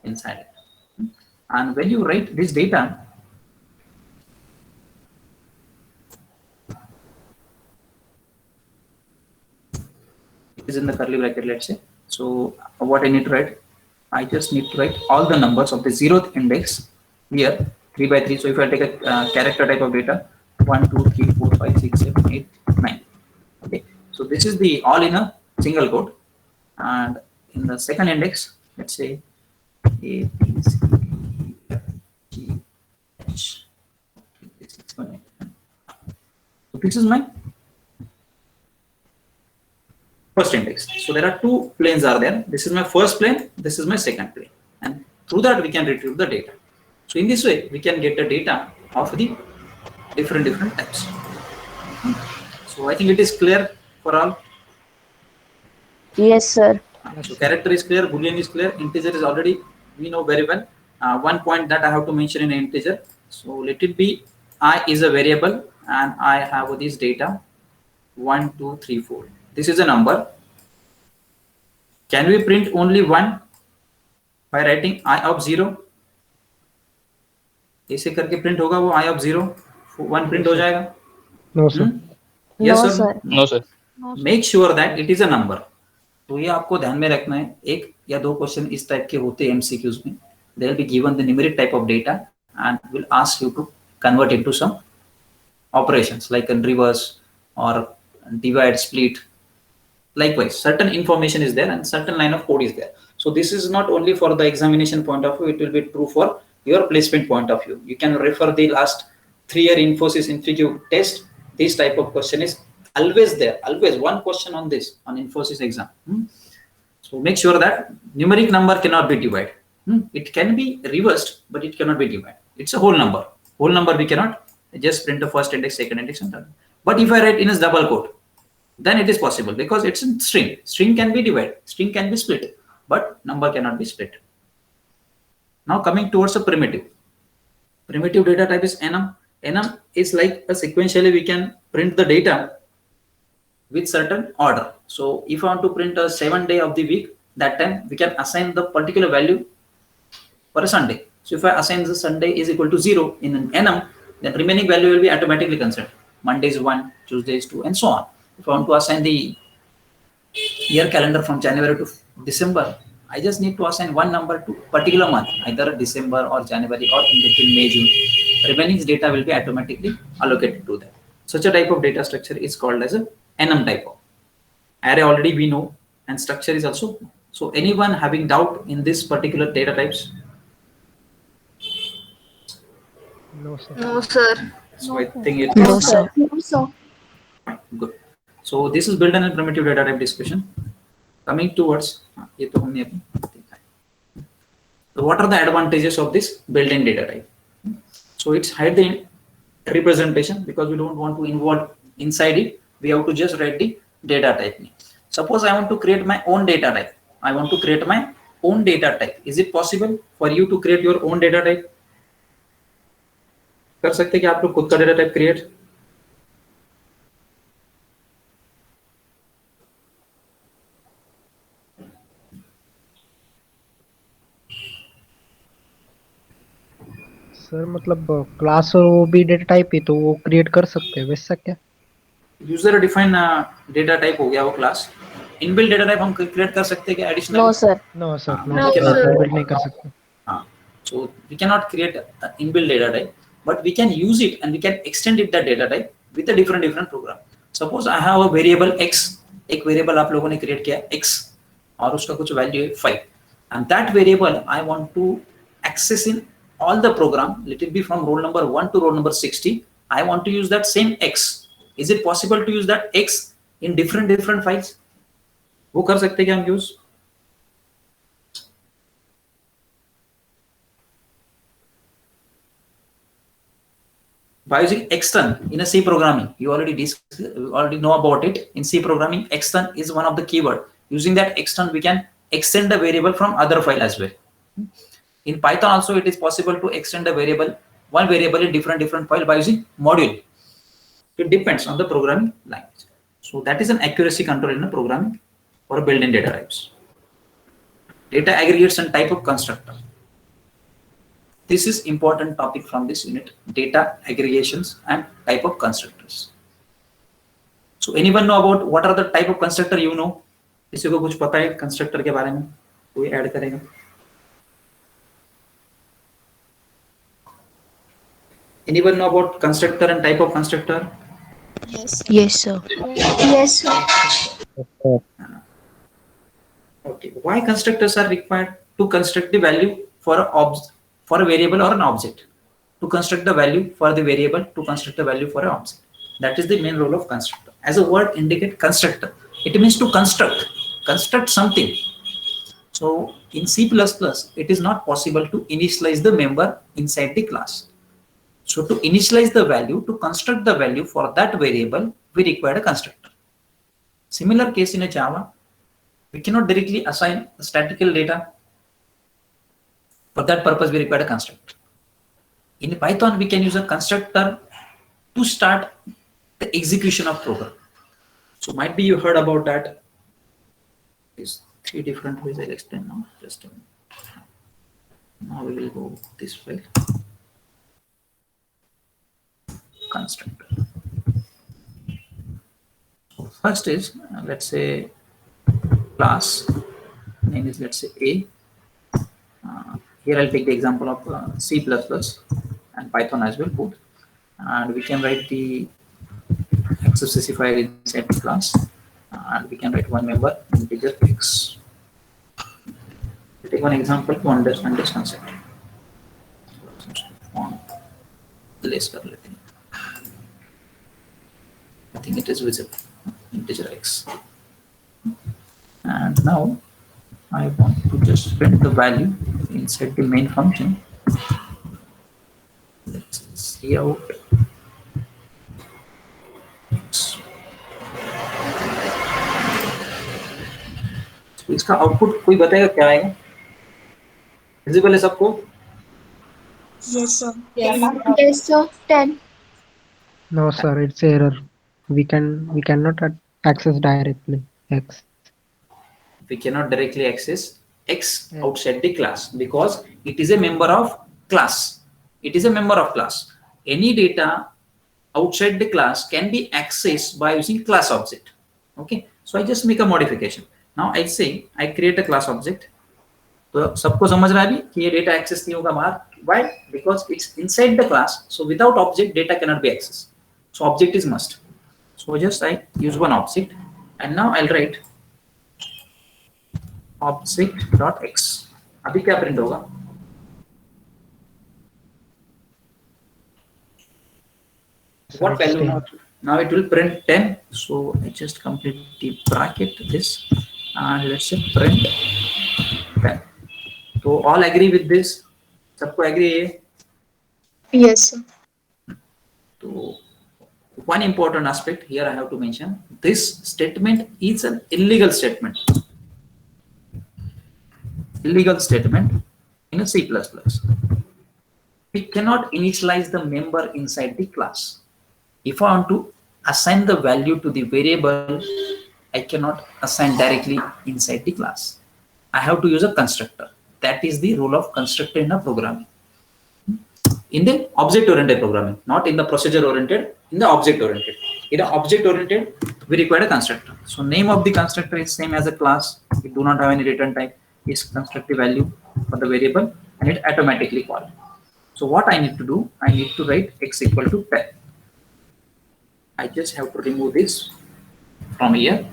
Speaker 3: inside it. And when you write this data, is in the curly bracket, let's say. So what I need to write, I just need to write all the numbers of the 0th index here, 3x3. So if I take a character type of data, 1, 2, 3, 4, 5, 6, 7, 8, 9. Okay, so this is the all in a single code. And in the second index, let's say A, B, C, D, F, G, H. This is my- So this is my first index. So there are two planes are there. This is my first plane. This is my second plane. And through that we can retrieve the data. So in this way, we can get the data of the different types. So I think it is clear for all.
Speaker 4: Yes, sir.
Speaker 3: So character is clear, Boolean is clear, integer is already we know very well. One point that I have to mention in an integer. So let it be I is a variable and I have this data 1, 2, 3, 4. This is a number. Can we print only 1 by writing I of 0? ऐसे करके print होगा वो I of 0, 1 print हो जाएगा?
Speaker 1: No, sir.
Speaker 3: Yes,
Speaker 4: No,
Speaker 3: sir.
Speaker 4: sir.
Speaker 5: No, sir.
Speaker 3: Make sure that it is a number. तो ये आपको ध्यान में रखना है. एक या दो क्वेश्चन इस टाइप के होते हैं MCQs में. They will be given the numeric type of data and will ask you to convert into some operations like in reverse or divide, split. Likewise, certain information is there and certain line of code is there. So this is not only for the examination point of view, it will be true for your placement point of view. You can refer the last 3-year Infosys InfoQ test. This type of question is always there, always one question on this on Infosys exam. So make sure that numeric number cannot be divided. It can be reversed, but it cannot be divided. It's a whole number. Whole number we cannot just print the first index, second index, and third. But if I write in a double quote, then it is possible because it's a string. String can be divided, string can be split, but number cannot be split. Now coming towards a primitive. Primitive data type is enum. Enum is like a sequentially we can print the data with certain order. So if I want to print a 7th day of the week, that time we can assign the particular value for a Sunday. So if I assign the Sunday is equal to 0 in an enum, then remaining value will be automatically considered. Monday is 1, Tuesday is 2, and so on. If I want to assign the year calendar from January to December, I just need to assign one number to particular month, either December or January or in between May, June. Remaining data will be automatically allocated to that. Such a type of data structure is called as a enum type of. Array already we know, and structure is also. So anyone having doubt in this particular data types?
Speaker 1: No, sir.
Speaker 2: No, sir.
Speaker 3: So I think it
Speaker 4: No,
Speaker 3: is
Speaker 4: sir.
Speaker 3: good. So this is built-in and primitive data type discussion. Coming towards, so what are the advantages of this built-in data type? So it's hide the representation because we don't want to involve inside it. We have to just write the data type. Suppose I want to create my own data type. I want to create my own data type. Is it possible for you to create your own data type? कर सकते हैं कि आप लोग खुद का data type create?
Speaker 1: Sir मतलब class और वो भी डेटा टाइप ही तो वो क्रिएट कर सकते हैं वैसा क्या?
Speaker 3: यूजर डिफाइन डेटा टाइप हो गया वो क्लास. इनबिल्ट डेटा टाइप हम क्रिएट कर सकते हैं क्या additional?
Speaker 4: No, sir.
Speaker 1: No sir,
Speaker 3: No,
Speaker 1: no
Speaker 3: sir.
Speaker 1: Sir, build नहीं कर सकते.
Speaker 3: So we cannot create an inbuilt data type, but we can use it and we can extend it that data type with a different program. Suppose I have a variable x, एक variable आप लोगों ने create किया x और उसका कुछ value है 5, and that variable I want to access in all the program. Let it be from roll number 1 to roll number 60. I want to use that same x. Is it possible to use that x in different files? वो कर सकते क्या हम use? By using extern in a C programming, you already know about it. In C programming, extern is one of the keyword. Using that extern, we can extend the variable from other file as well. In Python also, it is possible to extend a variable, one variable in different file by using module. It depends on the programming language. So that is an accuracy control in a programming or built-in data types. Data aggregates and type of constructor. This is important topic from this unit, data aggregations and type of constructors. So anyone know about what are the type of constructor you know? किसी को कुछ पता है constructor के बारे में? कोई add करेगा? Anyone know about constructor and type of constructor?
Speaker 4: Yes, sir. Yes, sir.
Speaker 3: Okay. Why constructors are required? to construct the value for a variable or an object. To construct the value for the variable, to construct the value for an object. That is the main role of constructor. As a word indicate constructor, it means to construct something. So in C++, it is not possible to initialize the member inside the class. So to initialize the value, to construct the value for that variable, we require a constructor. Similar case in a Java, we cannot directly assign statistical data. For that purpose, we require a constructor. In Python, we can use a constructor to start the execution of program. So might be you heard about that. There's 3 different ways. I'll explain now. Just a minute. Now we will go this way. Constructor. So first is let's say class name is let's say A. Here I'll take the example of C++ and Python as well both, and we can write the access specifier inside the class, and we can write one member integer x. We'll take one example to understand this concept. I think it is visible, integer x. And now I want to just print the value inside the main function. Let's see out. तो इसका output कोई बताएगा क्या आएगा? Visible है सबको?
Speaker 4: Yes, sir. Yes, sir. 10.
Speaker 1: No, sir, it's error. We cannot access directly x.
Speaker 3: We cannot directly access x outside the class because it is a member of class. It is a member of class. Any data outside the class can be accessed by using class object. Okay, so I just make a modification. Now I say I create a class object. तो सबको समझ रहा है अभी कि ये data access नहीं होगा बाहर. Why? Because it's inside the class. So without object, data cannot be accessed. So object is must. So just I use one object, and now I'll write object.x. अभी क्या प्रिंट होगा? What value now? Now it will print 10. So I just complete the bracket this, and let's say print 10. So all agree with this? सबको agree है?
Speaker 4: Yes, sir.
Speaker 3: So one important aspect here I have to mention, this statement is an illegal statement. Illegal statement in a C++. We cannot initialize the member inside the class. If I want to assign the value to the variable, I cannot assign directly inside the class. I have to use a constructor. That is the role of constructor in a programming. In the object-oriented programming, not in the procedure-oriented, in the object-oriented. In the object-oriented, we require a constructor. So name of the constructor is same as a class. We do not have any return type. It's construct the value for the variable and it automatically calls. So what I need to do, I need to write x equal to 10. I just have to remove this from here.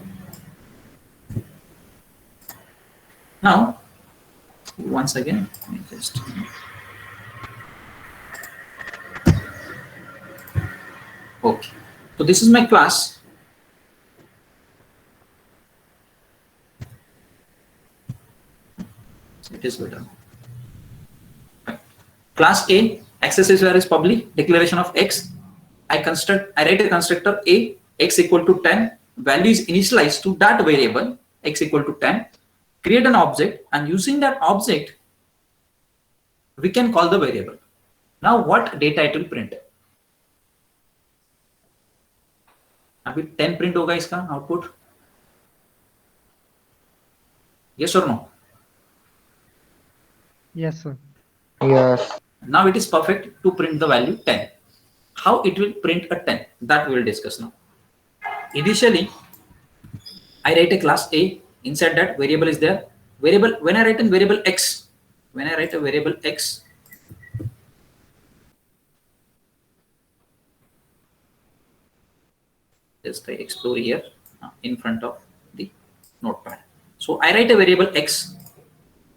Speaker 3: Now, once again, let me just okay. So this is my class. It is better. Class A, access specifier is public, declaration of x. I write a constructor A, x equal to 10, value is initialized to that variable, x equal to 10, create an object, and using that object, we can call the variable. Now what data it will print? अभी 10 print होगा इसका output. Yes or no?
Speaker 1: Yes, sir.
Speaker 6: Yes.
Speaker 3: Now it is perfect to print the value 10. How it will print a 10? That we will discuss now. Initially, I write a class A. Inside that variable is there. Variable, when I write a variable x, just I explore here in front of the notepad. So I write a variable x.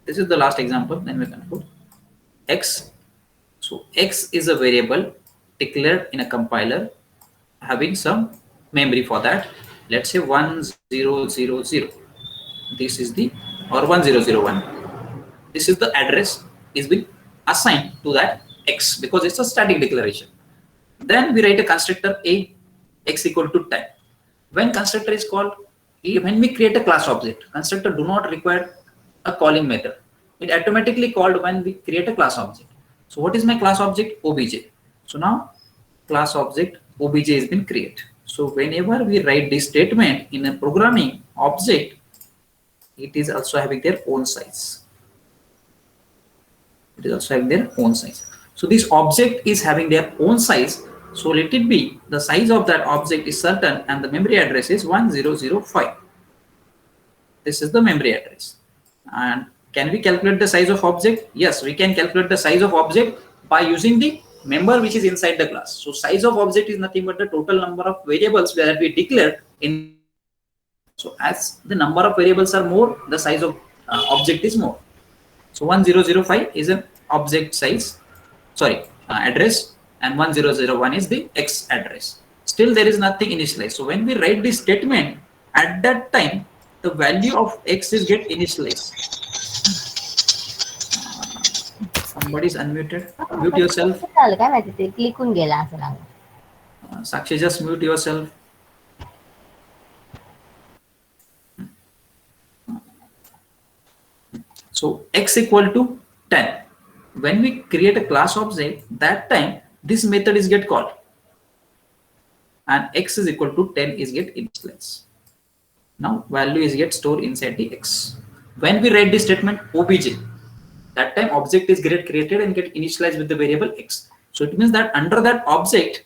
Speaker 3: This is the last example, then we conclude. X. So X is a variable declared in a compiler having some memory for that. Let's say 1000. This is the, or 1001. This is the address is being assigned to that X because it's a static declaration. Then we write a constructor A, X equal to 10. When constructor is called, when we create a class object, constructor do not require a calling method. It automatically called when we create a class object. So what is my class object? Obj. So now class object Obj has been created. So whenever we write this statement in a programming object, it is also having their own size. It is also having their own size. So this object is having their own size. So let it be the size of that object is certain and the memory address is 1005. This is the memory address. And can we calculate the size of object? Yes, we can calculate the size of object by using the member which is inside the class. So size of object is nothing but the total number of variables that we declared in. So as the number of variables are more, the size of object is more. So 1005 is an object size, address, and 1001 is the X address. Still there is nothing initialized. So when we write this statement, at that time the value of X is get initialized. Somebody is unmuted. Mute yourself. Sakshi, just mute yourself. So X equal to 10. When we create a class object, that time this method is get called. And X is equal to 10 is get initialized. Now value is get stored inside the X. When we write this statement Obj, that time object is get created and get initialized with the variable X. So it means that under that object,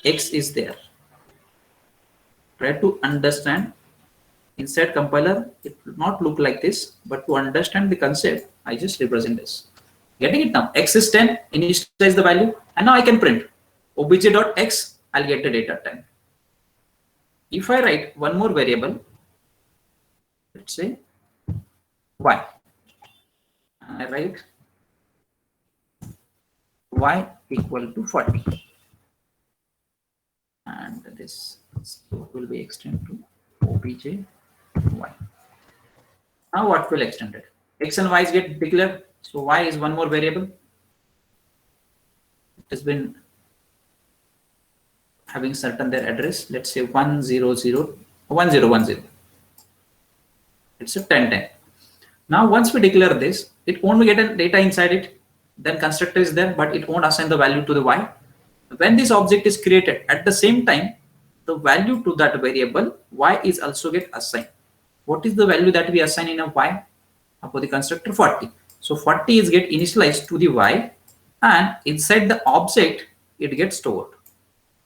Speaker 3: X is there. Try to understand. Inside compiler, it will not look like this, but to understand the concept, I just represent this. Getting it now? X is 10, initialize the value, and now I can print obj.x, I'll get the data 10. If I write one more variable, let's say y, I write y equal to 40, and this will be extended to obj y. Now what will extend it? X and y is get declared. So y is one more variable. It has been having certain their address. Let's say 1010. It's a 1010. Now once we declare this, it won't get a data inside it. Then constructor is there, but it won't assign the value to the y. When this object is created, at the same time, the value to that variable y is also get assigned. What is the value that we assign in a y? For the constructor 40. So 40 is get initialized to the y, and inside the object it gets stored.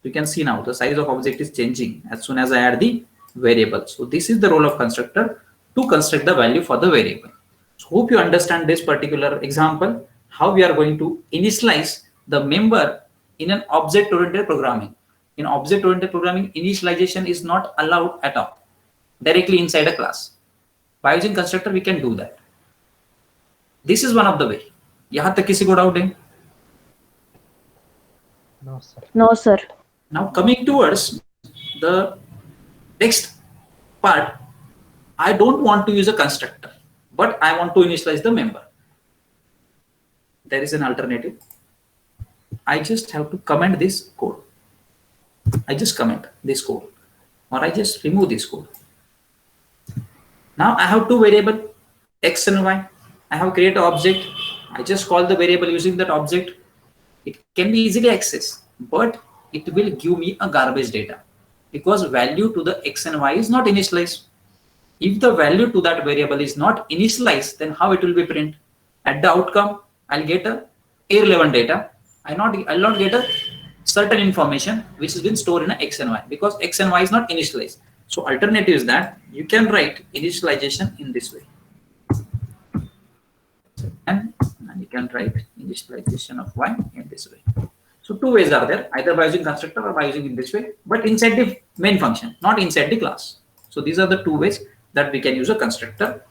Speaker 3: You can see now the size of object is changing as soon as I add the variable. So this is the role of constructor to construct the value for the variable. So hope you understand this particular example, how we are going to initialize the member in an object-oriented programming. In object-oriented programming, initialization is not allowed at all directly inside a class. By using constructor, we can do that. This is one of the way. Yahan tak kisi ko doubt hai?
Speaker 1: No, sir.
Speaker 7: No, sir.
Speaker 3: Now coming towards the next part, I don't want to use a constructor, but I want to initialize the member. There is an alternative. I just have to comment this code. I just comment this code, or I just remove this code. Now I have two variables, X and Y. I have created an object. I just call the variable using that object. It can be easily accessed, but it will give me a garbage data because value to the X and Y is not initialized. If the value to that variable is not initialized, then how it will be print? At the outcome, I'll get a irrelevant data. I'll not get a certain information which has been stored in a X and Y because X and Y is not initialized. So alternative is that you can write initialization in this way. And you can write initialization of Y in this way. So two ways are there, either by using constructor or by using in this way, but inside the main function, not inside the class. So these are the two ways that we can use a constructor.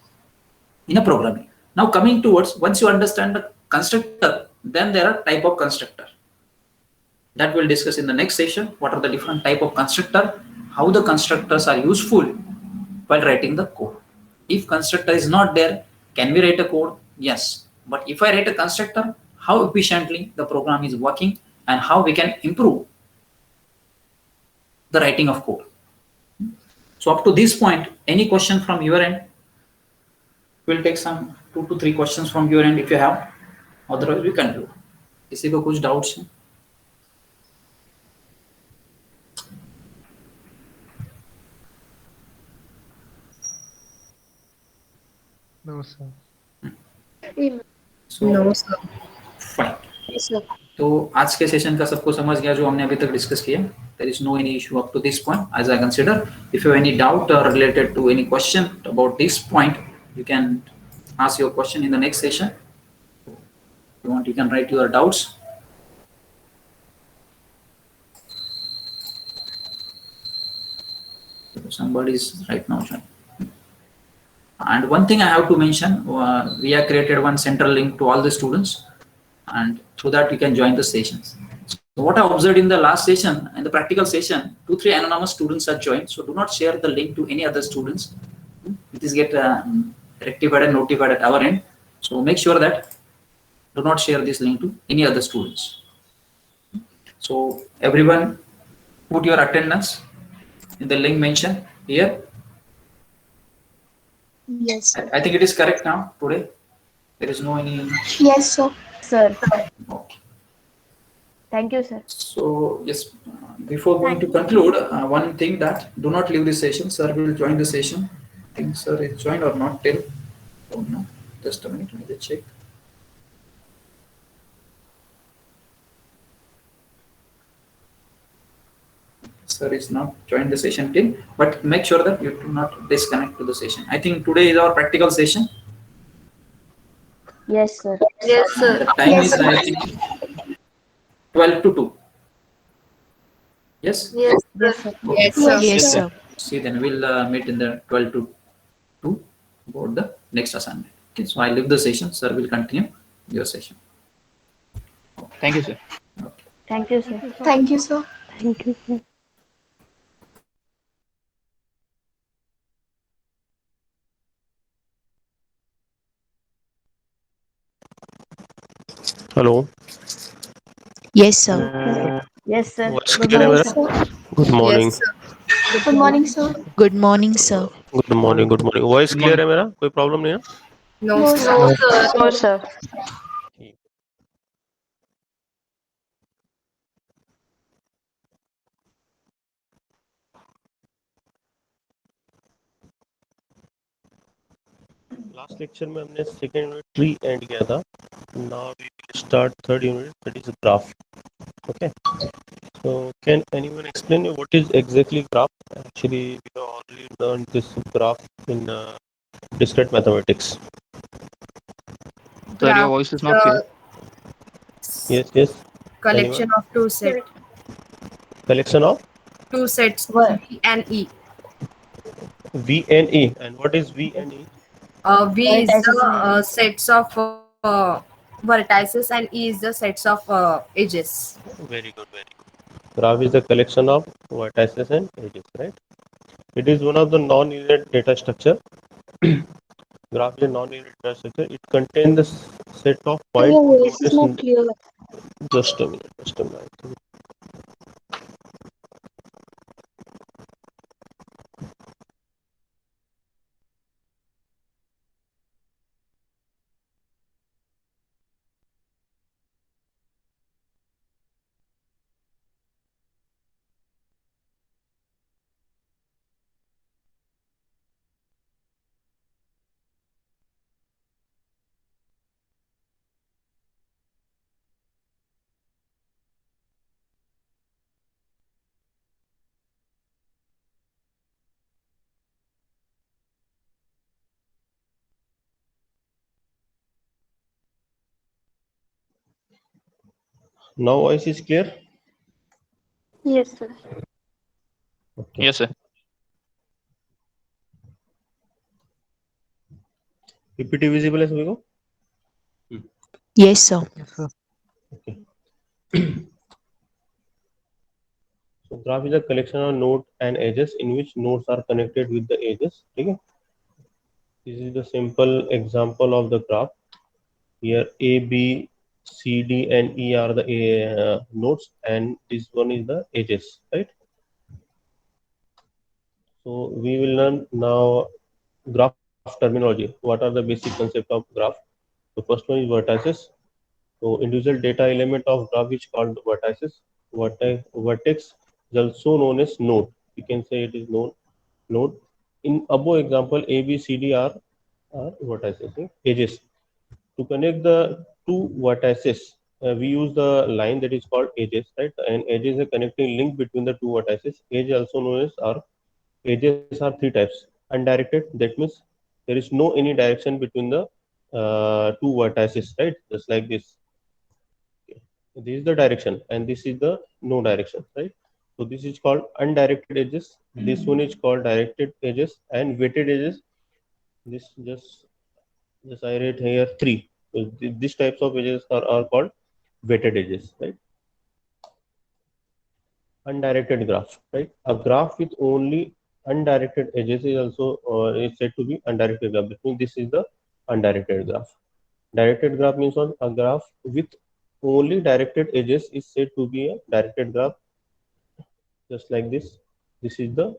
Speaker 3: in a programming. Now coming towards, once you understand the constructor, then there are type of constructor. That we'll discuss in the next session. What are the different type of constructor, how the constructors are useful while writing the code. If constructor is not there, can we write a code? Yes. But if I write a constructor, how efficiently the program is working and how we can improve the writing of code. So up to this point, any question from your end? We'll take some 2 to 3 questions from your end if you have. Otherwise we conclude. किसी को कुछ doubts है?
Speaker 1: No, sir.
Speaker 3: So,
Speaker 2: No, sir.
Speaker 3: fine.
Speaker 4: Yes, sir.
Speaker 3: तो आज के session का सबको समझ गया जो हमने अभी तक डिस्कस किया. There is no any issue up to this point as I consider. If you have any doubt or related to any question about this point, you can ask your question in the next session. If you want, you can write your doubts. Somebody is right now joining. And one thing I have to mention, we have created one central link to all the students, and through that you can join the sessions. So what I observed in the last session, in the practical session, 2-3 anonymous students are joined. So do not share the link to any other students. It is get rectified and notified at our end. So make sure that do not share this link to any other students. So everyone put your attendance in the link mentioned here.
Speaker 4: Yes, sir.
Speaker 3: I think it is correct now today. There is no any.
Speaker 4: Yes, sir.
Speaker 7: Sir,
Speaker 3: Okay.
Speaker 7: thank you, sir.
Speaker 3: So yes, before going to conclude, one thing that do not leave this session. Sir will join the session. I think sir is joined or not till. Oh no, just a minute. Let me check. Sir is not joined the session till, but make sure that you do not disconnect to the session. I think today is our practical session.
Speaker 7: Yes, sir.
Speaker 2: Yes,
Speaker 3: The
Speaker 2: sir.
Speaker 3: time
Speaker 4: Yes,
Speaker 3: is
Speaker 4: sir.
Speaker 3: I think 12 to 2. Yes.
Speaker 2: Yes,
Speaker 7: Yes, sir.
Speaker 2: Yes, sir.
Speaker 4: Yes, sir.
Speaker 3: See, then we'll meet in the 12 to 2 about the next assignment. Okay, so I leave the session. Sir will continue your session.
Speaker 5: Thank you, sir.
Speaker 7: Thank you, sir.
Speaker 4: Thank you, sir.
Speaker 7: Thank you, sir.
Speaker 8: Hello.
Speaker 4: Yes, sir.
Speaker 7: Yes, sir.
Speaker 8: Voice
Speaker 7: Good
Speaker 8: clear है
Speaker 7: morning,
Speaker 8: मेरा?
Speaker 7: sir.
Speaker 8: Good morning.
Speaker 2: Yes, sir.
Speaker 4: Good morning, sir. Good morning, sir.
Speaker 8: Good morning. Good morning. Voice
Speaker 5: Good
Speaker 8: clear
Speaker 5: morning.
Speaker 8: है मेरा? कोई problem नहीं है?
Speaker 2: No,
Speaker 4: No,
Speaker 2: sir.
Speaker 4: sir.
Speaker 7: No, sir.
Speaker 8: Last lecture में हमने second unit tree end किया था. Now we will start third unit, that is graph. Okay. So can anyone explain me what is exactly graph? Actually, we have already learned this graph in discrete mathematics.
Speaker 5: Sir, your voice is not clear.
Speaker 8: Yes, yes.
Speaker 2: Collection of two sets.
Speaker 8: Collection of
Speaker 2: Two sets.
Speaker 7: What?
Speaker 2: V and E.
Speaker 8: V and E. And what is V and E?
Speaker 2: V is
Speaker 7: Vertices
Speaker 2: the
Speaker 7: and
Speaker 2: sets of vertices and E is the sets of edges.
Speaker 8: Very good, very good. Graph is the collection of vertices and edges, right? It is one of the non-linear data structure. Graph is a non-linear data structure. It contains the set of points.
Speaker 4: Your voice is not clear.
Speaker 8: Just a minute, just a minute. Now voice is clear?
Speaker 7: yes, sir.
Speaker 5: Yes, sir.
Speaker 8: PPT visible है सभी को?
Speaker 4: Yes, sir.
Speaker 1: Yes, sir.
Speaker 8: Okay. So graph is a collection of nodes and edges in which nodes are connected with the edges. Okay. This is the simple example of the graph. Here A, B, C, D, and E are the nodes, and this one is the edges, right? So we will learn now graph terminology. What are the basic concept of graph? The first one is vertices. So individual data element of graph is called vertices. Vertex is also known as node. You can say it is known node. In above example, A, B, C, D are vertices, okay? Edges. To connect the two vertices, we use the line that is called edges, right? And edge is a connecting link between the two vertices. Edge also known as are edges are three types. Undirected, that means there is no any direction between the two vertices, right? Just like this. Okay. This is the direction, and this is the no direction, right? So this is called undirected edges. This one is called directed edges, and weighted edges. This just I write here three. So these types of edges are called weighted edges, right? Undirected graph, right? A graph with only undirected edges is also is said to be undirected graph. That means this is the undirected graph. Directed graph means what? A graph with only directed edges is said to be a directed graph. Just like this, this is the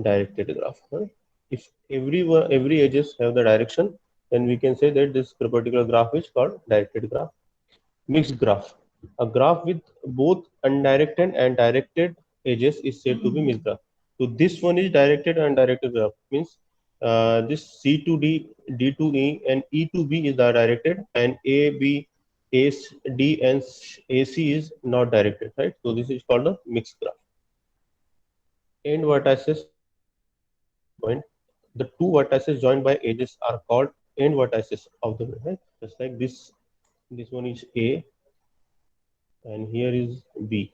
Speaker 8: directed graph. Right? If every edges have the direction, then we can say that this particular graph is called directed graph. Mixed graph. A graph with both undirected and directed edges is said to be mixed graph. So this one is directed and undirected graph. Means this C to D, D to E, and E to B is the directed, and A, B, A, D, and AC is not directed. Right. So this is called a mixed graph. End vertices point. The two vertices joined by edges are called end vertices of the right. Just like this. This one is A, and here is B.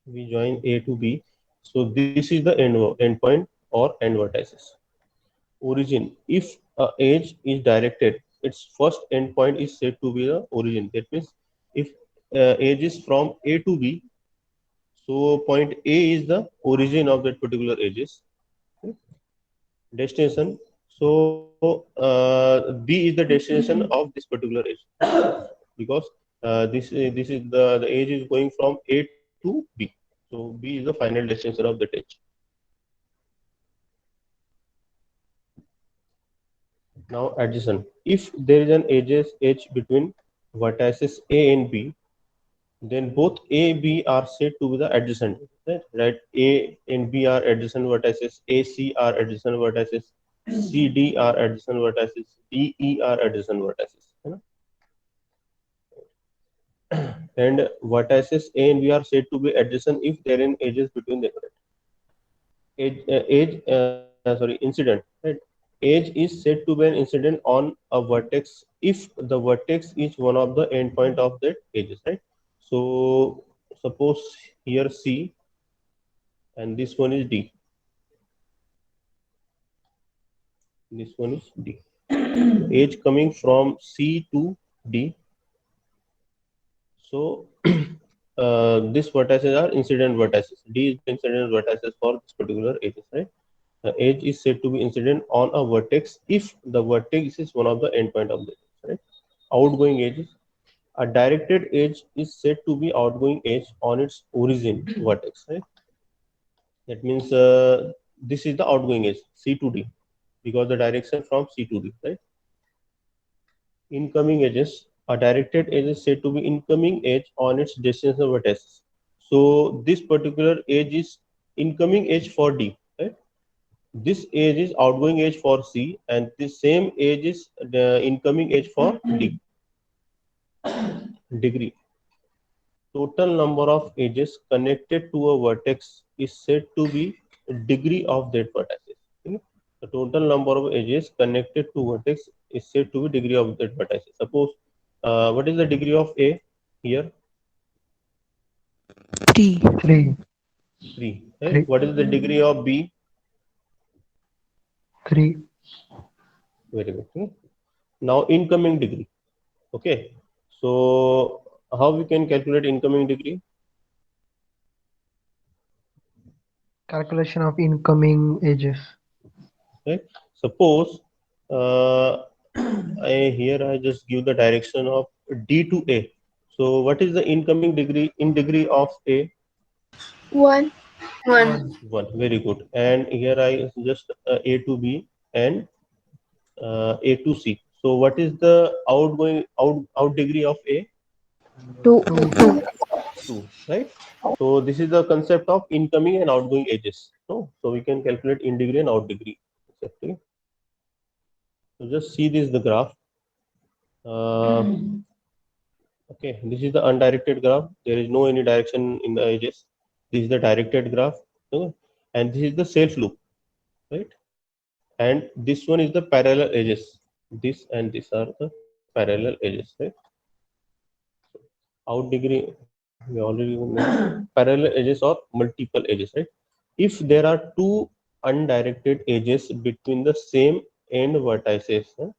Speaker 8: We join A to B. So this is the end point or end vertices. Origin. If a edge is directed, its first endpoint is said to be the origin. That means if edge is from A to B, so point A is the origin of that particular edges. Destination. So B is the destination of this particular edge, because this is the edge is going from A to B. So B is the final destination of that edge. Now adjacent. If there is an edge between vertices A and B, then both A and B are said to be the adjacent. Right? A and B are adjacent vertices. AC are adjacent vertices. CD are adjacent vertices. DE are adjacent vertices. And vertices A and B are said to be adjacent if there are edges between them. Incident. Right? Edge is said to be an incident on a vertex if the vertex is one of the endpoint of that edges. Right? So suppose here C, and this one is D. This one is D. Edge coming from C to D. So these vertices are incident vertices. D is the incident vertices for this particular edges, right? The edge is said to be incident on a vertex if the vertex is one of the endpoint of the edge, right? Outgoing edges. A directed edge is said to be outgoing edge on its origin vertex, right? That means this is the outgoing edge, C to D, because the direction from C to D, right? Incoming edges. A directed edge is said to be incoming edge on its destination vertex. So this particular edge is incoming edge for D, right? This edge is outgoing edge for C, and this same edge is the incoming edge for D. Degree. Total number of edges connected to a vertex is said to be degree of that vertex. Okay? The total number of edges connected to vertex is said to be degree of that vertex. Suppose what is the degree of A here?
Speaker 4: 3.
Speaker 1: 3.
Speaker 8: 3. Right?
Speaker 1: 3.
Speaker 8: What is the degree of B?
Speaker 1: 3.
Speaker 8: Very good. Okay. Now incoming degree. Okay. So how we can calculate incoming degree?
Speaker 1: Calculation of incoming edges.
Speaker 8: Right. Suppose I just give the direction of D to A. So what is the incoming degree in degree of A?
Speaker 7: 1.
Speaker 2: One.
Speaker 8: 1. Very good. And here I just A to B and A to C. So what is the outgoing out degree of A?
Speaker 7: 2.
Speaker 1: 2.
Speaker 8: 2, right? So this is the concept of incoming and outgoing edges. No? So we can calculate in degree and out degree. Exactly. So just see this the graph. Okay, this is the undirected graph. There is no any direction in the edges. This is the directed graph, okay? And this is the self loop, right? And this one is the parallel edges. This and this are the parallel edges, right? Out degree, we already know. Parallel edges or multiple edges, right? If there are two undirected edges between the same end vertices,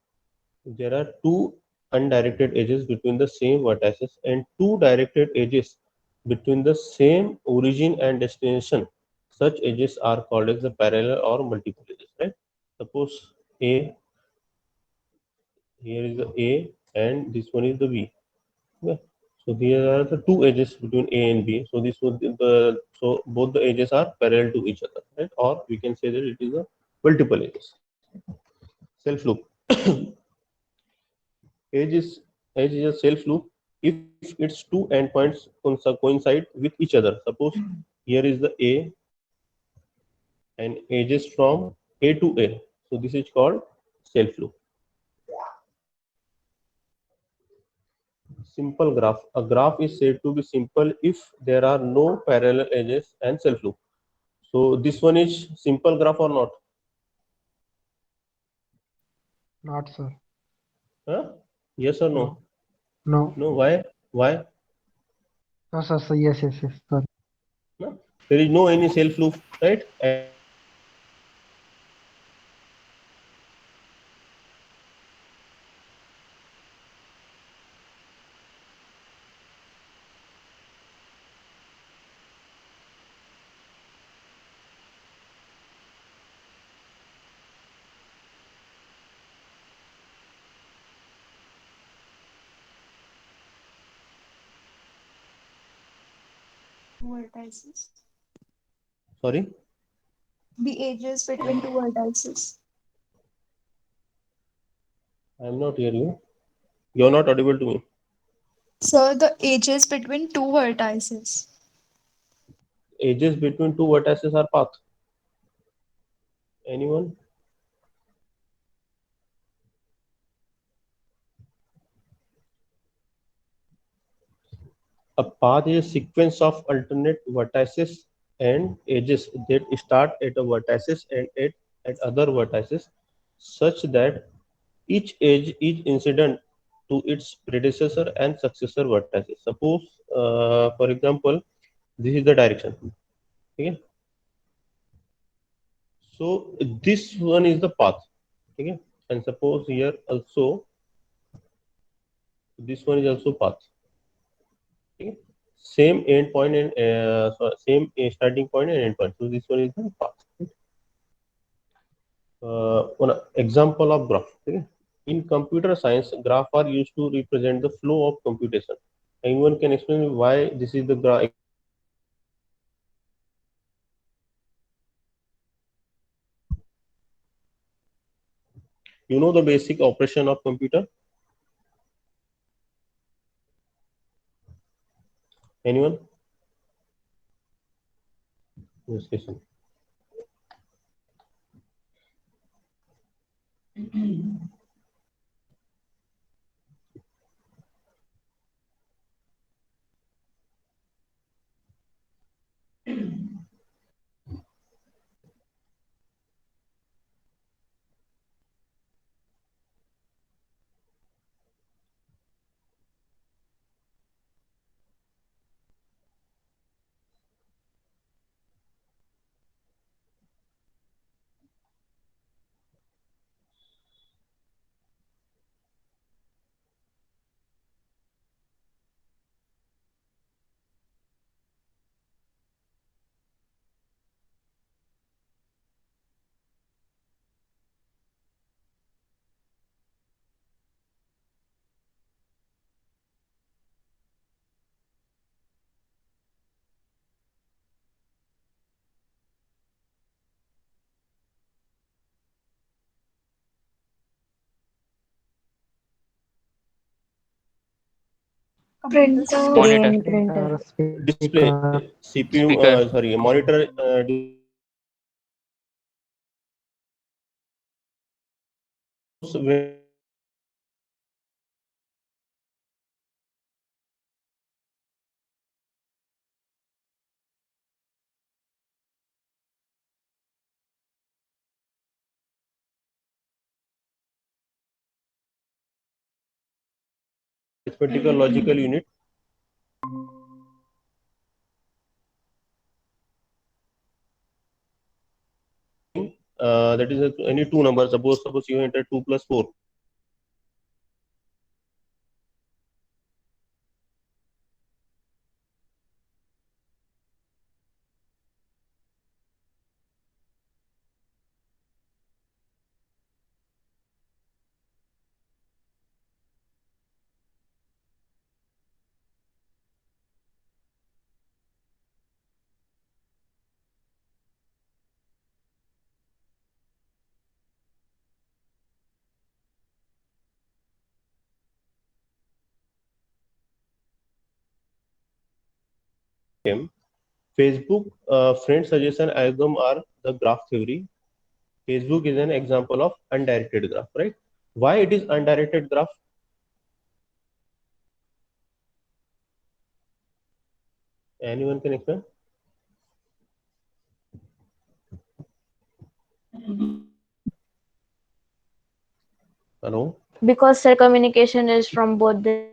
Speaker 8: there are two undirected edges between the same vertices and two directed edges between the same origin and destination. Such edges are called as the parallel or multiple edges, right? Suppose A, here is the A and this one is the B. Okay. So these are the two edges between A and B. So this would be the so both the edges are parallel to each other, right? Or we can say that it is a multiple edges. Self loop. Edge is edge is a self loop if its two endpoints coincide with each other. Suppose here is the A and edges from A to A. So this is called self loop. Simple graph. A graph is said to be simple if there are no parallel edges and self loop. So this one is simple graph or not?
Speaker 1: Not, sir.
Speaker 8: Huh? Yes or no?
Speaker 1: No.
Speaker 8: No. Why? Why?
Speaker 1: No, sir. So yes, yes, yes. Sorry.
Speaker 8: No? There is no any self loop, right? And
Speaker 9: Vertices.
Speaker 8: sorry,
Speaker 9: The edges between two vertices.
Speaker 8: I am not hearing you. You are not audible to me.
Speaker 9: So the edges between two vertices.
Speaker 8: Edges between two vertices are path. Anyone? A path is a sequence of alternate vertices and edges that start at a vertices and at other vertices such that each edge is incident to its predecessor and successor vertices. Suppose, for example, this is the direction. Okay. So this one is the path. Okay. And suppose here also this one is also path. Okay. Same end point and same starting point and end point. So this one is the path. One example of graph. Okay. In computer science, graph are used to represent the flow of computation. Anyone can explain why this is the graph? You know the basic operation of computer? Anyone? Yes, listen.
Speaker 9: Printer.
Speaker 5: Monitor.
Speaker 7: Printer.
Speaker 8: Display,
Speaker 1: Speaker.
Speaker 8: CPU,
Speaker 5: Speaker.
Speaker 8: sorry, monitor. When arithmetical logical unit, that is any two numbers. Suppose you enter 2 plus 4. Facebook friend suggestion algorithm are the graph theory. Facebook is an example of undirected graph, right? Why it is undirected graph? Anyone can explain? Hello?
Speaker 7: Because their communication is from both the